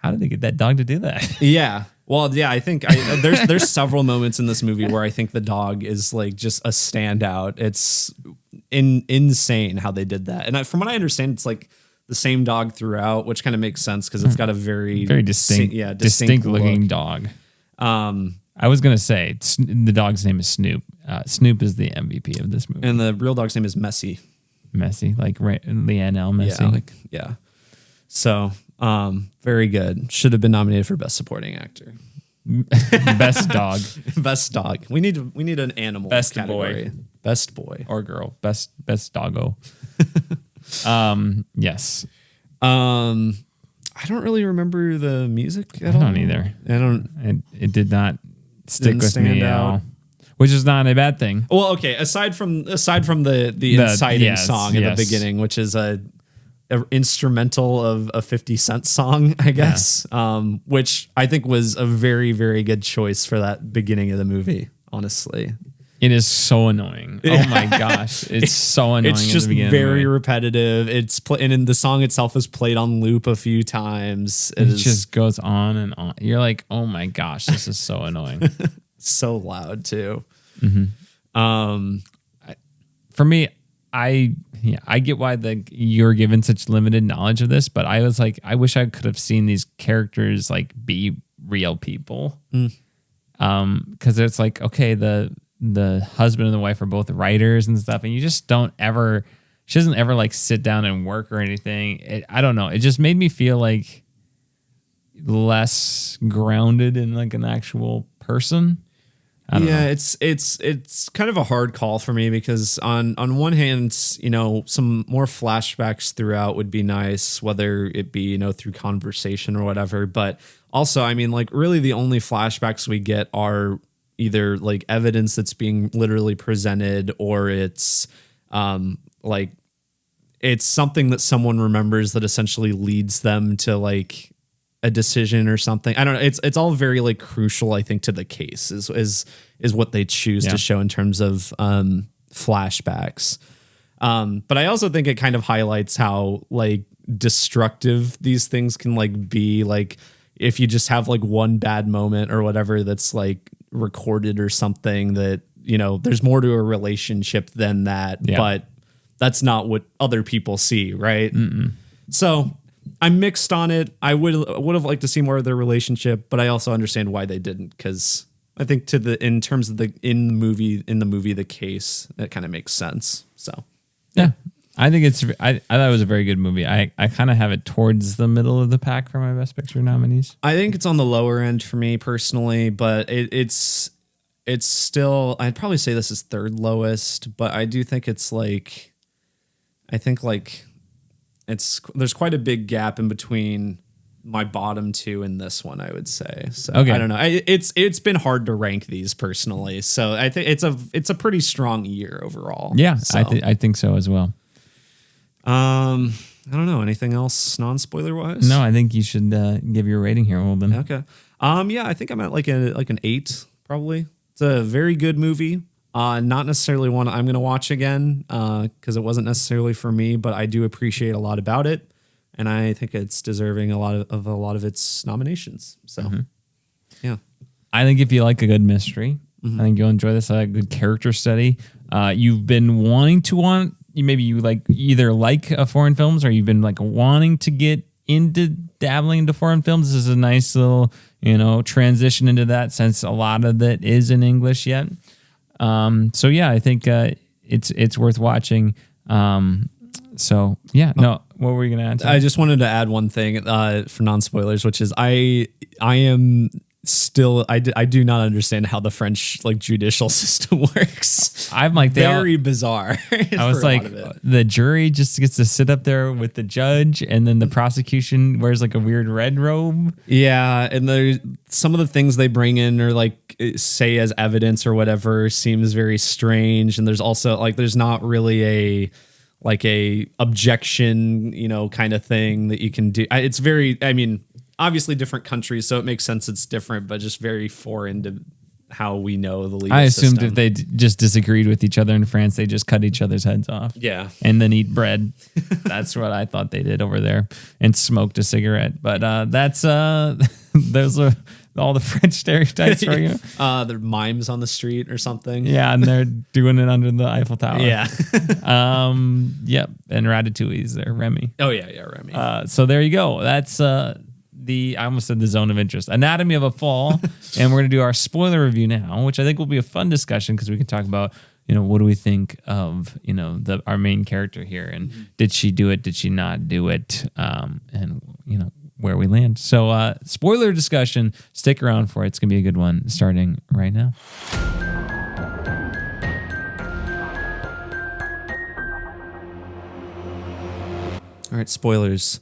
how did they get that dog to do that? Yeah. Well, yeah, I think there's several moments in this movie where I think the dog is like just a standout. It's insane how they did that. And from what I understand, it's like the same dog throughout, which kind of makes sense because it's got a very distinct looking dog. I was going to say the dog's name is Snoop. Snoop is the MVP of this movie. And the real dog's name is Messy. Messy, like Leanne L. Messy. Yeah. So, very good. Should have been nominated for Best Supporting Actor. Best dog. Best dog. We need an animal Best category. boy. Best boy. Or girl. Best doggo. Yes. I don't really remember the music at all. I don't either. It did not stick with me at all. Which is not a bad thing. Well, okay. Aside from the inciting song at the beginning, which is a instrumental of a 50 Cent song, I guess, which I think was a very, very good choice for that beginning of the movie. Honestly, it is so annoying. Oh my gosh, it's so annoying. It's just very repetitive. And the song itself is played on loop a few times. It just goes on and on. You're like, oh my gosh, this is so annoying. So loud too. Mm-hmm. For me, I get why you're given such limited knowledge of this, but I was like, I wish I could have seen these characters like be real people. Because it's like, okay, the husband and the wife are both writers and stuff, and you just don't ever. She doesn't ever like sit down and work or anything. I don't know. It just made me feel like less grounded in like an actual person. Yeah, it's kind of a hard call for me because on one hand, some more flashbacks throughout would be nice, whether it be, through conversation or whatever. But also, I mean, like really the only flashbacks we get are either like evidence that's being literally presented or it's like it's something that someone remembers that essentially leads them to like a decision or something. I don't know. It's all very like crucial, I think, to the case is what they choose to show in terms of flashbacks. But I also think it kind of highlights how like destructive these things can like be. Like if you just have like one bad moment or whatever that's like recorded or something that, there's more to a relationship than that, but that's not what other people see. Right. So I'm mixed on it. I would have liked to see more of their relationship, but I also understand why they didn't, because I think in terms of in the movie the case, that kind of makes sense. So yeah, I think I thought it was a very good movie. I kind of have it towards the middle of the pack for my Best Picture nominees. I think it's on the lower end for me personally, but it's still, I'd probably say this is third lowest, but I do think it's like, there's quite a big gap in between my bottom two and this one, I would say. So I don't know. It's been hard to rank these personally. So I think it's a pretty strong year overall. Yeah, so. I think so as well. I don't know. Anything else non-spoiler wise? No, I think you should give your rating here, Holden. Okay. Yeah, I think I'm at like an 8 probably. It's a very good movie. Not necessarily one I'm going to watch again because it wasn't necessarily for me, but I do appreciate a lot about it, and I think it's deserving a lot of its nominations. So, yeah, I think if you like a good mystery, I think you'll enjoy this. A good character study. you've been wanting to maybe you like either like foreign films or you've been like wanting to get into dabbling into foreign films. This is a nice little, transition into that since a lot of that is in English yet. So yeah, I think it's worth watching. So yeah, no, what were you gonna add? I just wanted to add one thing for non-spoilers, which is I am still I do not understand how the French judicial system works. I'm like very bizarre. I was like, the jury just gets to sit up there with the judge, and then the prosecution wears like a weird red robe. Yeah, and there's some of the things they bring in or say as evidence or whatever seems very strange, and there's also there's not really a objection, kind of thing that you can do. It's very, obviously different countries, so it makes sense it's different, but just very foreign to how we know the legal system. I assumed if they just disagreed with each other in France, they just cut each other's heads off. Yeah. And then eat bread. That's what I thought they did over there, and smoked a cigarette. But that's those are all the French stereotypes for you. They're mimes on the street or something. Yeah, and they're doing it under the Eiffel Tower. Yeah. Yep. And Ratatouille's there, Remy. Oh yeah, Remy. So there you go. That's I almost said the zone of interest. Anatomy of a Fall. And we're going to do our spoiler review now, which I think will be a fun discussion because we can talk about, what do we think of, our main character here, and did she do it? Did she not do it? And, where we land. So spoiler discussion, stick around for it. It's going to be a good one starting right now. All right, spoilers.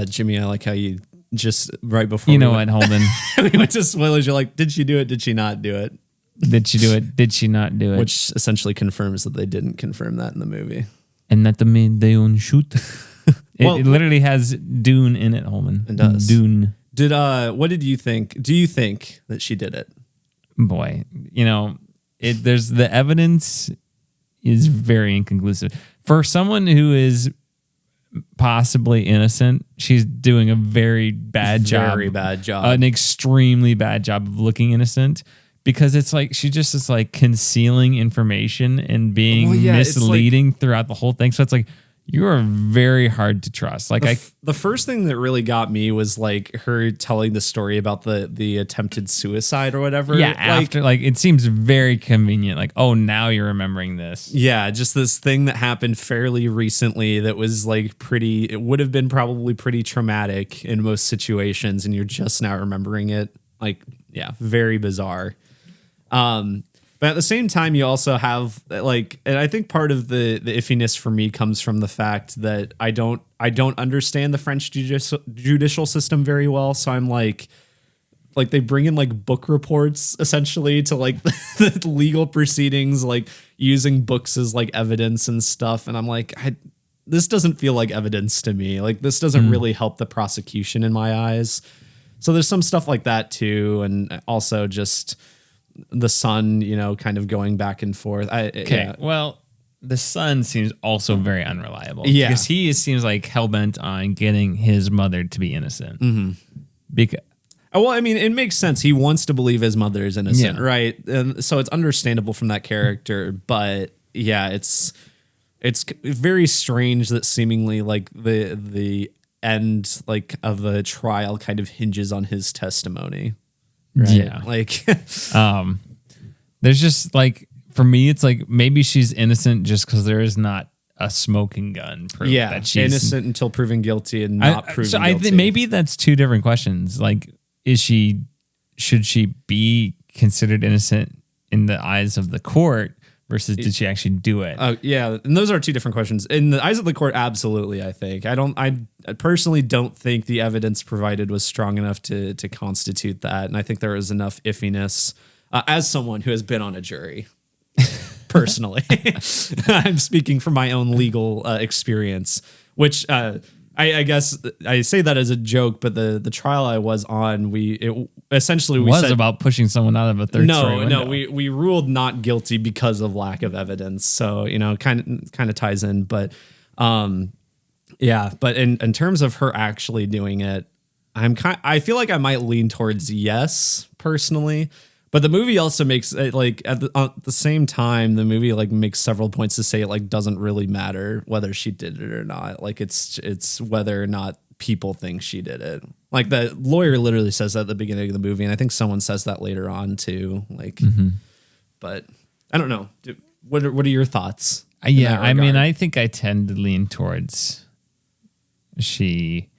Jimmy, I like how you just right before what, Holden? we went to spoilers, you're like, did she do it? Did she not do it? Did she do it? Did she not do it? Which essentially confirms that they didn't confirm that in the movie. And that they don't shoot. It literally has Dune in it, Holden. It does. Dune. What did you think? Do you think that she did it? Boy, there's the evidence is very inconclusive. For someone who is possibly innocent, she's doing a very bad job. Very bad job. An extremely bad job of looking innocent. Because it's like she just is concealing information and being misleading throughout the whole thing. So it's like you are very hard to trust. The first thing that really got me was her telling the story about the attempted suicide or whatever. Yeah, after it seems very convenient. Oh, now you're remembering this. Yeah, just this thing that happened fairly recently that was it would have been probably pretty traumatic in most situations, and you're just now remembering it. Very bizarre. But at the same time, you also have and I think part of the iffiness for me comes from the fact that I don't understand the French judicial system very well. So I'm they bring in book reports essentially to the legal proceedings, using books as evidence and stuff. And I'm this doesn't feel like evidence to me. This doesn't really help the prosecution in my eyes. So there's some stuff like that too. And also just the son, kind of going back and forth. Well, the son seems also very unreliable. Yeah. Because he seems hell-bent on getting his mother to be innocent. Mm-hmm. It makes sense. He wants to believe his mother is innocent, right? And so it's understandable from that character. But yeah, it's very strange that seemingly the end of the trial kind of hinges on his testimony. Right? Yeah. There's just for me, it's maybe she's innocent just because there is not a smoking gun proof. Yeah, that she's innocent until proven guilty and not proven guilty. I think maybe that's two different questions. Should she be considered innocent in the eyes of the court versus did she actually do it? Oh yeah, and those are two different questions. In the eyes of the court, absolutely. I think I personally don't think the evidence provided was strong enough to constitute that, and I think there was enough iffiness. As someone who has been on a jury, personally, I'm speaking from my own legal experience, which I guess I say that as a joke, but the trial I was on, it essentially was about pushing someone out of a third story window. No, we ruled not guilty because of lack of evidence. So kind of ties in, but yeah. But in terms of her actually doing it, I feel like I might lean towards yes personally, But the movie also makes it like at the same time, the movie like makes several points to say it like doesn't really matter whether she did it or not. Like it's whether or not people think she did it. Like the lawyer literally says that at the beginning of the movie, and I think someone says that later on too. Like, but I don't know. What are your thoughts? Yeah, I mean, I think I tend to lean towards she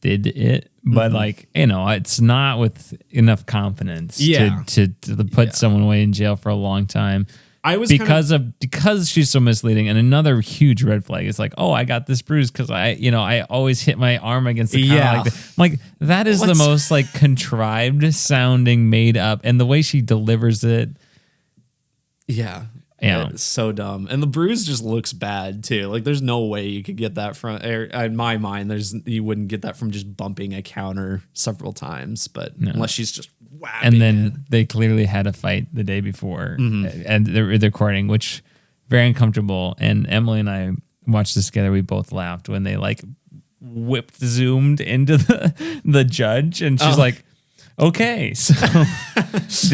did it, but like, you know, it's not with enough confidence to put someone away in jail for a long time. Because she's so misleading. And another huge red flag is like, oh, I got this bruise because I always hit my arm against the counter like that. I'm like, that is the most like contrived sounding, made up, and the way she delivers it. Yeah. It's so dumb. And the bruise just looks bad too. Like there's no way you could get that from, in my mind, you wouldn't get that from just bumping a counter several times, but unless she's just whapping. And then they clearly had a fight the day before and they're recording, which very uncomfortable. And Emily and I watched this together. We both laughed when they like zoomed into the judge, and she's like, okay, so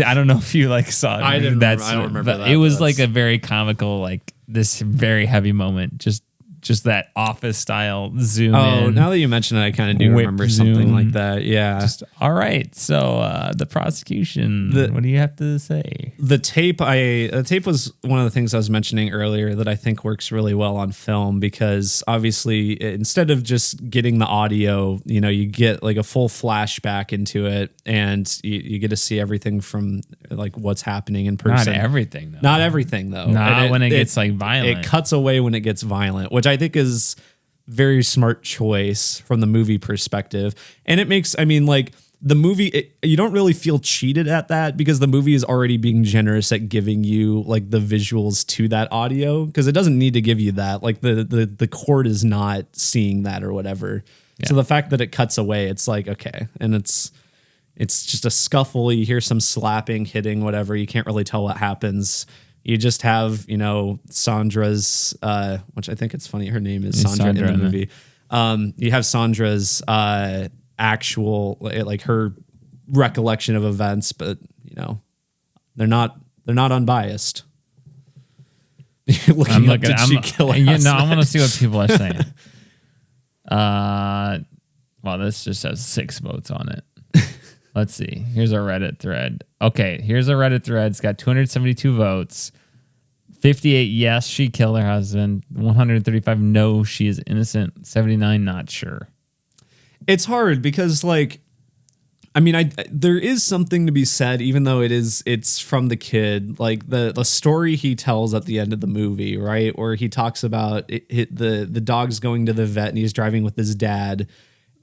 I don't know if you like saw it. I don't remember that. It was like a very comical, like this very heavy moment. Just that Office style zoom in. Oh, now that you mention it, I kind of do remember something like that. Yeah. All right. So the prosecution, what do you have to say? The tape was one of the things I was mentioning earlier that I think works really well on film, because obviously instead of just getting the audio, you get like a full flashback into it, and you get to see everything from like what's happening in person. Not everything though. Not everything though. Not when it gets like violent. It cuts away when it gets violent, which I think is very smart choice from the movie perspective. And it makes, the movie, you don't really feel cheated at that, because the movie is already being generous at giving you like the visuals to that audio, because it doesn't need to give you that. Like the court is not seeing that or whatever. Yeah. So the fact that it cuts away, it's like, okay. And it's just a scuffle. You hear some slapping, hitting, whatever. You can't really tell what happens. You just have, Sandra's, which I think it's funny, her name is Sandra in the movie. You have Sandra's actual, like her recollection of events, but they're not unbiased. You're looking up, did she kill her husband? I want to see what people are saying. Well, this just has 6 votes on it. Let's see. Here's our Reddit thread. Okay, here's a Reddit thread. It's got 272 votes. 58, yes, she killed her husband. 135, no, she is innocent. 79, not sure. It's hard because, there is something to be said, even though it's from the kid. Like the story he tells at the end of the movie, right? Where he talks about the dog's going to the vet and he's driving with his dad.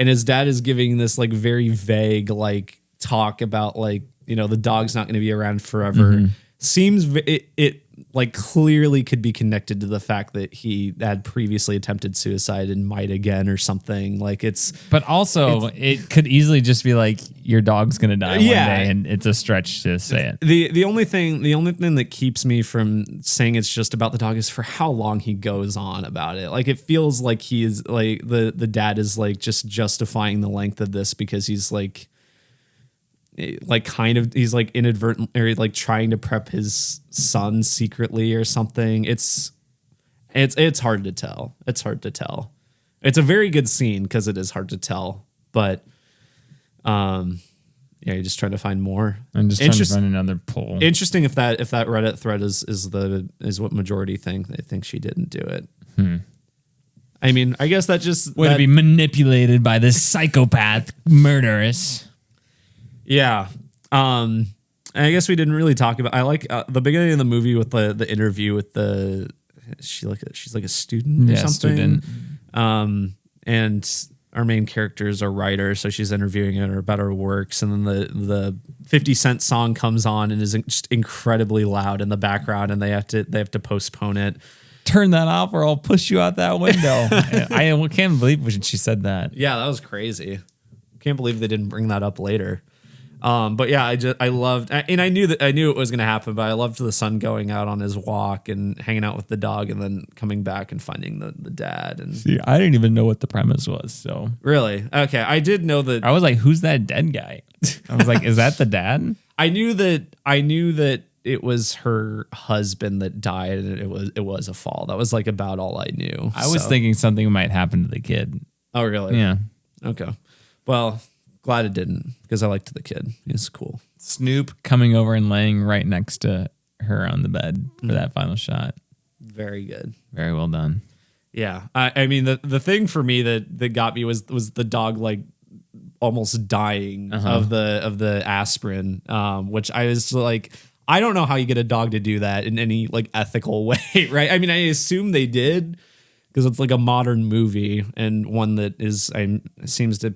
And his dad is giving this like very vague like talk about like, the dog's not going to be around forever. Mm-hmm. Seems it like clearly could be connected to the fact that he had previously attempted suicide and might again or something. Like but also it could easily just be like your dog's going to die one day, and it's a stretch to say it. The only thing that keeps me from saying it's just about the dog is for how long he goes on about it. Like it feels like he is like the dad is like just justifying the length of this because he's like kind of he's like inadvertent or like trying to prep his son secretly or something. It's hard to tell. It's hard to tell. It's a very good scene because it is hard to tell, but you're just trying to find more. I'm just trying to find another poll. Interesting if that Reddit thread is what majority think. They think she didn't do it. I mean, I guess that just would be manipulated by this psychopath murderess. Yeah. I guess we didn't really talk about. I like the beginning of the movie with the interview with she's like a student or something. And our main character is a writer, so she's interviewing her about her works, and then the 50 Cent song comes on and is just incredibly loud in the background, and they have to postpone it. Turn that off or I'll push you out that window. I can't believe when she said that. Yeah, that was crazy. Can't believe they didn't bring that up later. But yeah, I loved, and I knew it was going to happen, but I loved the son going out on his walk and hanging out with the dog and then coming back and finding the dad. And see, I didn't even know what the premise was. So really? Okay. I did know that. I was like, who's that dead guy? I was like, is that the dad? I knew that it was her husband that died, and it was a fall. That was like about all I knew. I was thinking something might happen to the kid. Oh, really? Yeah. Okay. Well, glad it didn't, because I liked the kid. He's cool. Snoop coming over and laying right next to her on the bed for that final shot. Very good. Very well done. Yeah. I mean, the thing for me that got me was the dog like almost dying of the aspirin, which I was like, I don't know how you get a dog to do that in any like ethical way, right? I mean, I assume they did, because it's like a modern movie and one that seems to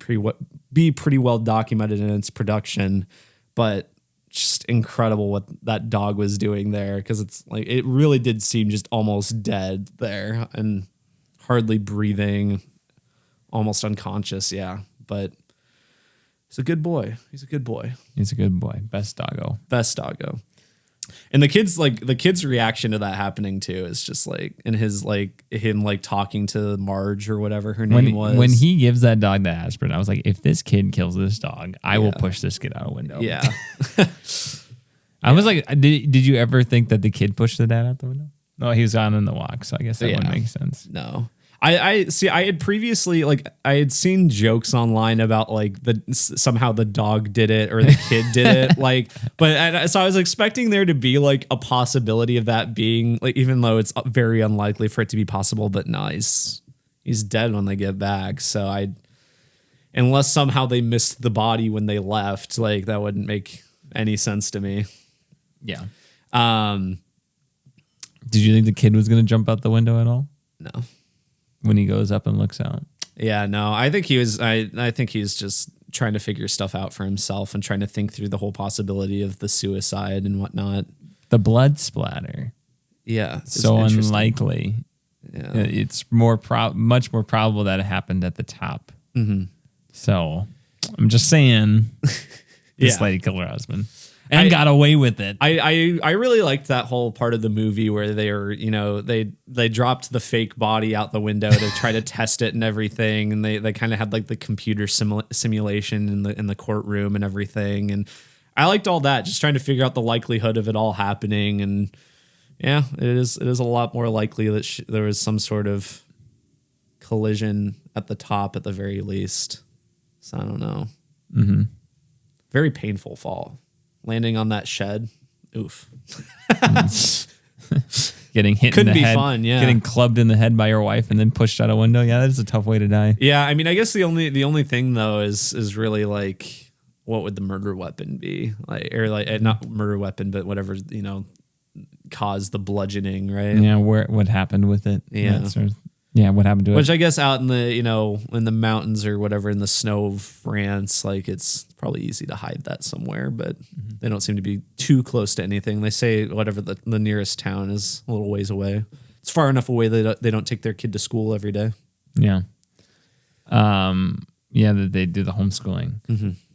be pretty well documented in its production, but just incredible what that dog was doing there, because it's like it really did seem just almost dead there and hardly breathing, almost unconscious. Yeah, but he's a good boy. He's a good boy. He's a good boy. Best doggo. Best doggo. And the kid's reaction to that happening too is just like, and his like him like talking to Marge or whatever her name was. When he gives that dog the aspirin, I was like, if this kid kills this dog, I will push this kid out a window. Yeah. I was like, did you ever think that the kid pushed the dad out the window? No, he was on in the walk, so I guess that wouldn't make sense. No. I see. I had previously I had seen jokes online about like somehow the dog did it or the kid did it, so I was expecting there to be like a possibility of that being like, even though it's very unlikely for it to be possible. But no, he's dead when they get back. So unless somehow they missed the body when they left, like that wouldn't make any sense to me. Yeah. Did you think the kid was going to jump out the window at all? No. When he goes up and looks out. Yeah, no, I think he was. I think he's just trying to figure stuff out for himself and trying to think through the whole possibility of the suicide and whatnot. The blood splatter. Yeah, so unlikely. Yeah, it's much more probable that it happened at the top. Mm-hmm. So I'm just saying, this lady killed her husband. And got away with it. I really liked that whole part of the movie where they were, they dropped the fake body out the window to try to test it and everything, and they kind of had like the computer simulation in the courtroom and everything, and I liked all that, just trying to figure out the likelihood of it all happening, and yeah, it is a lot more likely that there was some sort of collision at the top at the very least. So I don't know. Mm-hmm. Very painful fall. Landing on that shed, oof. Getting hit Couldn't in the be head. fun, yeah. Getting clubbed in the head by your wife and then pushed out a window. Yeah, that is a tough way to die. Yeah, I mean, I guess the only thing though is really like, what would the murder weapon be? Like, or like not murder weapon, but whatever, caused the bludgeoning, right? Yeah, what happened with it? Yeah. What happened to it? Which I guess out in the, in the mountains or whatever, in the snow of France, like it's probably easy to hide that somewhere, but they don't seem to be too close to anything. They say whatever the nearest town is a little ways away. It's far enough away that they don't take their kid to school every day. Yeah. That they do the homeschooling.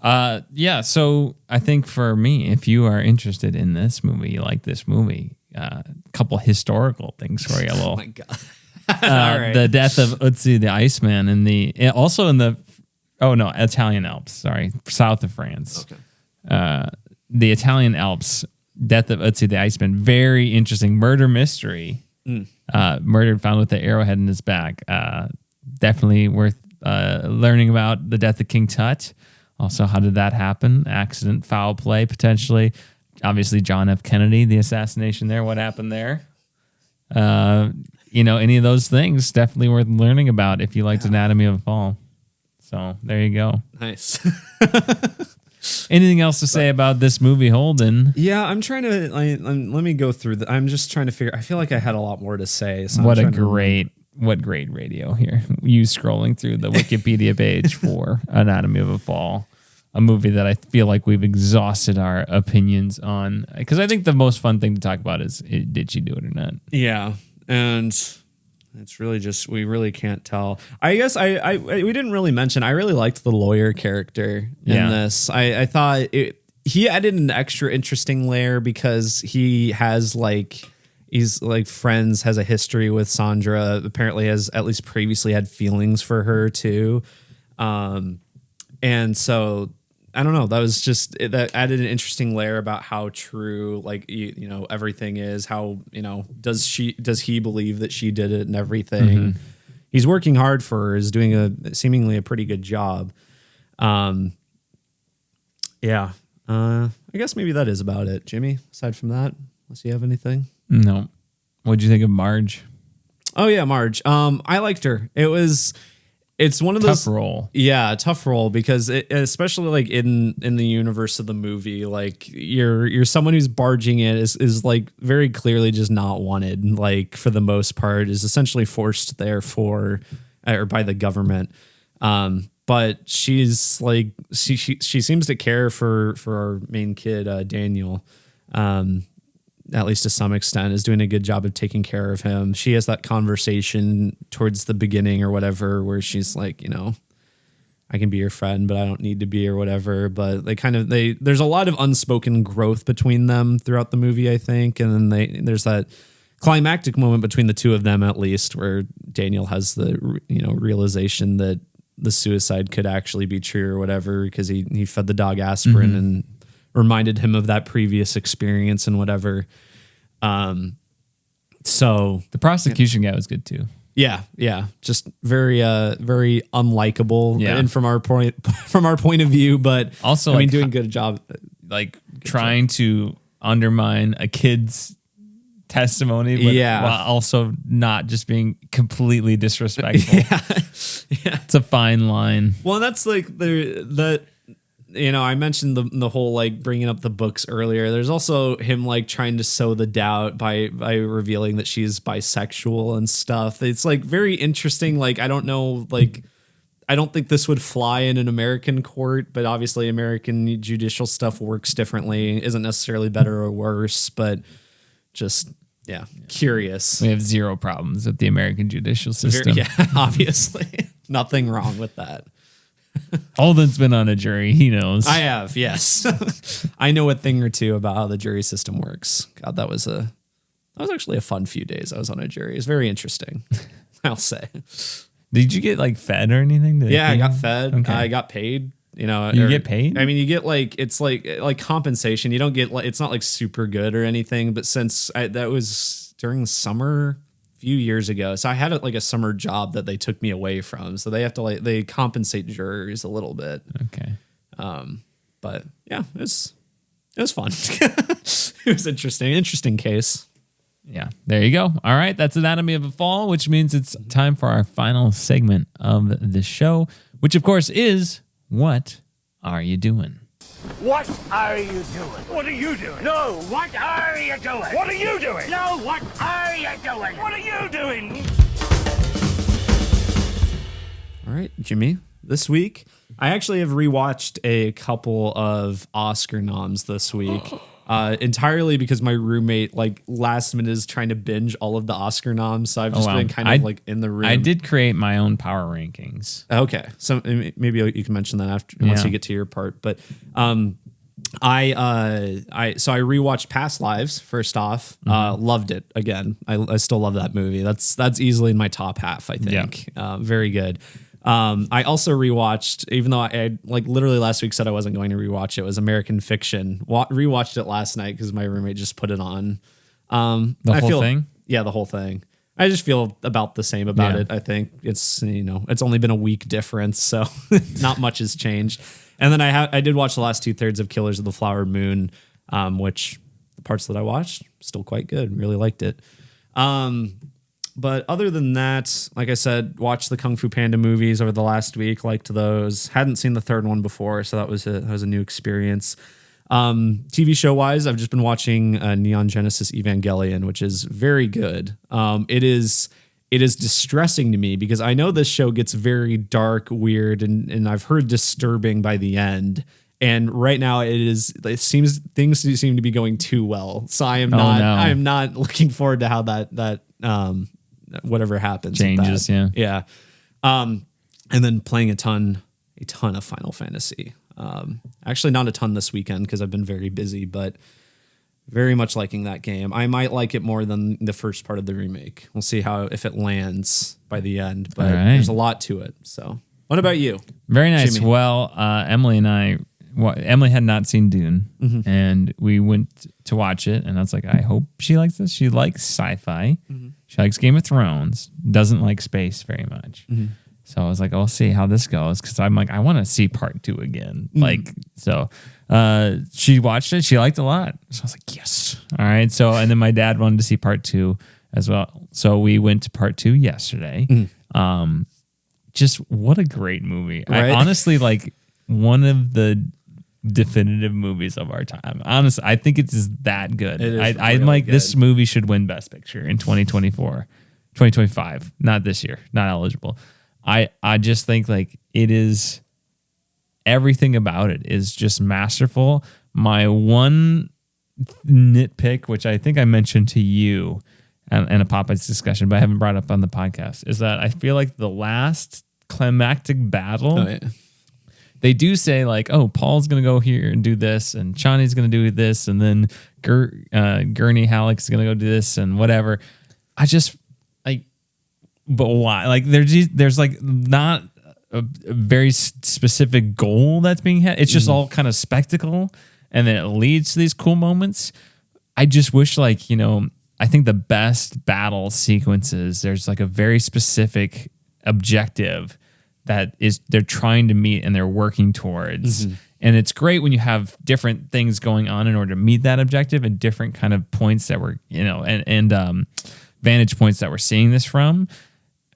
Mm-hmm. So I think for me, if you are interested in this movie, you like this movie, a couple historical things for you. Oh my God. Right. The death of Ötzi the Iceman Italian Alps, south of France. Okay. The Italian Alps, death of Ötzi the Iceman, very interesting murder mystery. Murdered, found with the arrowhead in his back. Definitely worth learning about the death of King Tut. Also, how did that happen? Accident, foul play, potentially. Obviously, John F. Kennedy, the assassination there. What happened there? Any of those things, definitely worth learning about if you liked Anatomy of a Fall. So there you go. Nice. Anything else to say about this movie, Holden? Yeah, I'm trying to, let me go through I'm just trying to figure, I feel like I had a lot more to say. So what great radio here. You scrolling through the Wikipedia page for Anatomy of a Fall, a movie that I feel like we've exhausted our opinions on. Because I think the most fun thing to talk about is, did she do it or not? Yeah. And it's really just, we really can't tell. I guess we didn't really mention, I really liked the lawyer character in this. I thought he added an extra interesting layer because he has he's friends, has a history with Sandra, apparently has at least previously had feelings for her too. And so I don't know. That was just that added an interesting layer about how true, like you know, everything is. How does he believe that she did it and everything? Mm-hmm. He's working hard for her. Is doing seemingly a pretty good job. Yeah. I guess maybe that is about it, Jimmy. Aside from that, unless you have anything. No. What'd you think of Marge? Oh yeah, Marge. I liked her. It's one of those tough role. Yeah, tough role because especially like in the universe of the movie, like you're someone who's barging in is like very clearly just not wanted. Like for the most part, is essentially forced there or by the government. But she's like she seems to care for our main kid Daniel. At least to some extent, is doing a good job of taking care of him. She has that conversation towards the beginning or whatever, where she's like, I can be your friend, but I don't need to be or whatever. But there's a lot of unspoken growth between them throughout the movie, I think. And then there's that climactic moment between the two of them, at least, where Daniel has the, realization that the suicide could actually be true or whatever, because he fed the dog aspirin and reminded him of that previous experience and whatever. So the prosecution guy was good too. Yeah. Just very unlikable, and from our point of view, but also doing a good job, trying to undermine a kid's testimony, but while also not just being completely disrespectful. Yeah. It's a fine line. Well, that's like I mentioned the whole like bringing up the books earlier. There's also him like trying to sow the doubt by revealing that she's bisexual and stuff. It's like very interesting. Like, I don't know, like, I don't think this would fly in an American court, but obviously American judicial stuff works differently. Isn't necessarily better or worse, but just, curious. We have zero problems with the American judicial system. Obviously. Nothing wrong with that. Holden's been on a jury. He knows. I have, yes. I know a thing or two about how the jury system works. God, that was actually a fun few days I was on a jury. It's very interesting, I'll say. Did you get like fed or anything? I got fed. Okay. I got paid. You get paid? I mean, you get it's like compensation. You don't get it's not like super good or anything, but since that was during the summer a few years ago, so I had a summer job that they took me away from. So they have to they compensate jurors a little bit. Okay. But yeah, it was fun. It was interesting case. Yeah, there you go. All right, that's Anatomy of a Fall, which means it's time for our final segment of the show, which of course is What Are You Doing? What are you doing? What are you doing? No, what are you doing? What are you doing? No, what are you doing? What are you doing? All right, Jimmy, this week, I actually have rewatched a couple of Oscar noms this week. Entirely because my roommate last minute is trying to binge all of the Oscar noms, so I've just been kind of in the room. I did create my own power rankings. Okay, so maybe you can mention that once you get to your part. But I rewatched Past Lives first off. Loved it again. I still love that movie. That's easily in my top half, I think. Very good. I also rewatched, even though I literally last week said I wasn't going to rewatch it, was American Fiction. Rewatched it last night because my roommate just put it on. The whole thing? Yeah, the whole thing. I just feel about the same about it. I think it's only been a week difference, so not much has changed. And then I did watch the last 2/3 of Killers of the Flower Moon, which the parts that I watched still quite good. Really liked it. But other than that, like I said, watched the Kung Fu Panda movies over the last week. Liked those. Hadn't seen the third one before, so that was a new experience. TV show wise, I've just been watching Neon Genesis Evangelion, which is very good. It is distressing to me because I know this show gets very dark, weird, and I've heard disturbing by the end. And right now things seem to be going too well. So I am not looking forward to how that whatever happens changes. Yeah. And then playing a ton of Final Fantasy. Actually not a ton this weekend because I've been very busy, but very much liking that game. I might like it more than the first part of the remake. We'll see if it lands by the end, but there's a lot to it. So what about you? Very nice. Jimmy? Well, Emily and I, Emily had not seen Dune, and we went to watch it, and I was like, I hope she likes this. She likes sci-fi. She likes Game of Thrones. Doesn't like space very much. So I was like, I'll see how this goes, because I'm like, I want to see part 2 again. She watched it. She liked it a lot. So I was like, yes. All right. So, and then my dad wanted to see part 2 as well. So we went to part 2 yesterday. Just what a great movie. Right? I honestly like one of the definitive movies of our time. Honestly, I think it's that good. I'm like, good. This movie should win Best Picture in 2025, not this year, not eligible. I just think like it is, everything about it is just masterful. My one nitpick, which I think I mentioned to you in a Popeyes discussion, but I haven't brought up on the podcast, is that I feel like the last climactic battle, they do say like, oh, Paul's going to go here and do this, and Chani's going to do this, and then Gurney Halleck's going to go do this and whatever. I just like, but why? Like there's like not a very specific goal that's being had. It's just all kind of spectacle, and then it leads to these cool moments. I just wish, like, you know, I think the best battle sequences, there's like a very specific objective that is they're trying to meet and they're working towards. And it's great when you have different things going on in order to meet that objective, and different kind of points that we're, you know, and vantage points that we're seeing this from.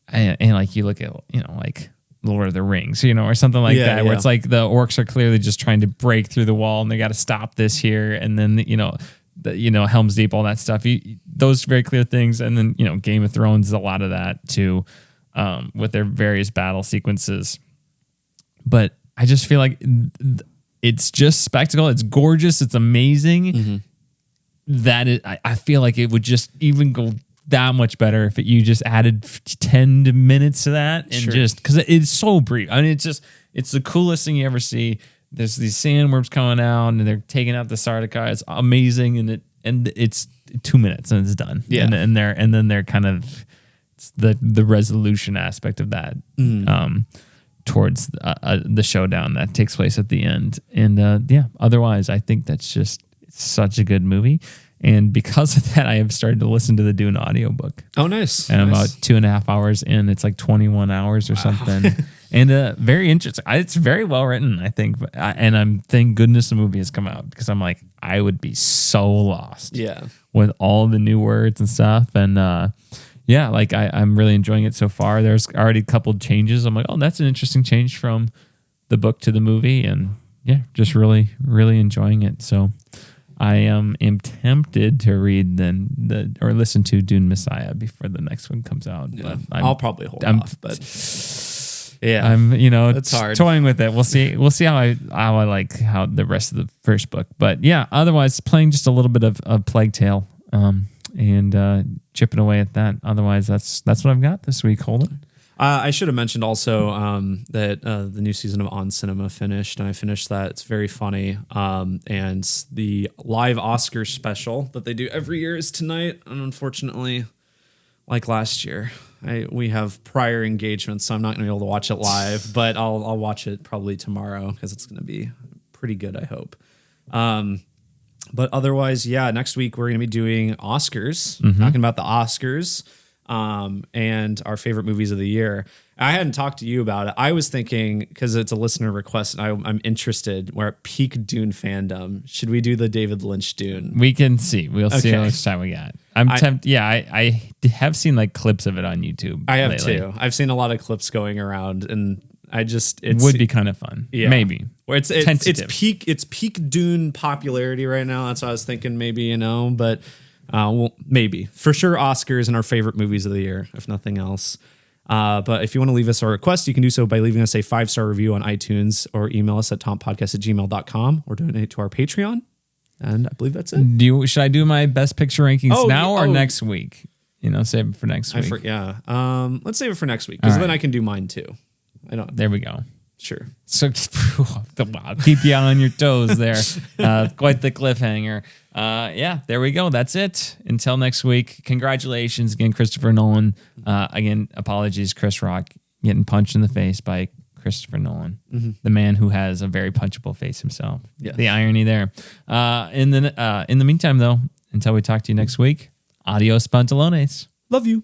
And like you look at, you know, like Lord of the Rings, you know, or something like that, where it's like the orcs are clearly just trying to break through the wall and they got to stop this here. And then, you know, Helm's Deep, all that stuff, those very clear things. And then, you know, Game of Thrones is a lot of that too, with their various battle sequences. But I just feel like it's just spectacle. It's gorgeous. It's amazing. I feel like it would just even go that much better if you just added 10 minutes to that, and just because it's so brief. I mean, it's the coolest thing you ever see. There's these sandworms coming out and they're taking out the Sardaukar. It's amazing, and it's 2 minutes and it's done. Yeah, and then they're kind of the resolution aspect of that towards the showdown that takes place at the end. And otherwise, I think that's just such a good movie. And because of that, I have started to listen to the Dune audiobook. Oh, nice. And I'm about 2.5 hours in. It's like 21 hours or something. And very interesting. It's very well written, I think. And I'm thank goodness the movie has come out, because I'm like, I would be so lost with all the new words and stuff. And like I'm really enjoying it so far. There's already a couple changes. I'm like, oh, that's an interesting change from the book to the movie. And just really, really enjoying it. So I am tempted to read or listen to Dune Messiah before the next one comes out. Yeah. But I'll probably hold off, but I'm it's hard. toying with it. We'll see how I like how the rest of the first book. But otherwise playing just a little bit of Plague Tale, and chipping away at that. Otherwise, that's what I've got this week. Holden. I should have mentioned also that the new season of On Cinema finished, and I finished that. It's very funny. And the live Oscar special that they do every year is tonight. And unfortunately, like last year, we have prior engagements, so I'm not going to be able to watch it live. But I'll watch it probably tomorrow, because it's going to be pretty good, I hope. But otherwise, next week we're going to be doing Oscars, talking about the Oscars. And our favorite movies of the year. I hadn't talked to you about it. I was thinking, because it's a listener request, and I'm interested. We're at peak Dune fandom. Should we do the David Lynch Dune? We can see. We'll see how much time we got. I'm tempted. Yeah, I have seen like clips of it on YouTube. I have lately. too. I've seen a lot of clips going around, and it would be kind of fun. Yeah, maybe. Where it's peak Dune popularity right now. That's what I was thinking. Maybe, but. Maybe. For sure, Oscars and our favorite movies of the year, if nothing else. But if you want to leave us a request, you can do so by leaving us a 5-star review on iTunes, or email us at tompodcast@gmail.com, or donate to our Patreon. And I believe that's it. Should I do my best picture rankings now or neave week? Save it for next week. Let's save it for next week, because then I can do mine too. There we go. Sure. So wow, keep you on your toes there. Quite the cliffhanger. There we go. That's it. Until next week. Congratulations again, Christopher Nolan. Again, apologies, Chris Rock, getting punched in the face by Christopher Nolan, the man who has a very punchable face himself. Yes. The irony there. In the meantime, though, until we talk to you next week, adios pantalones. Love you.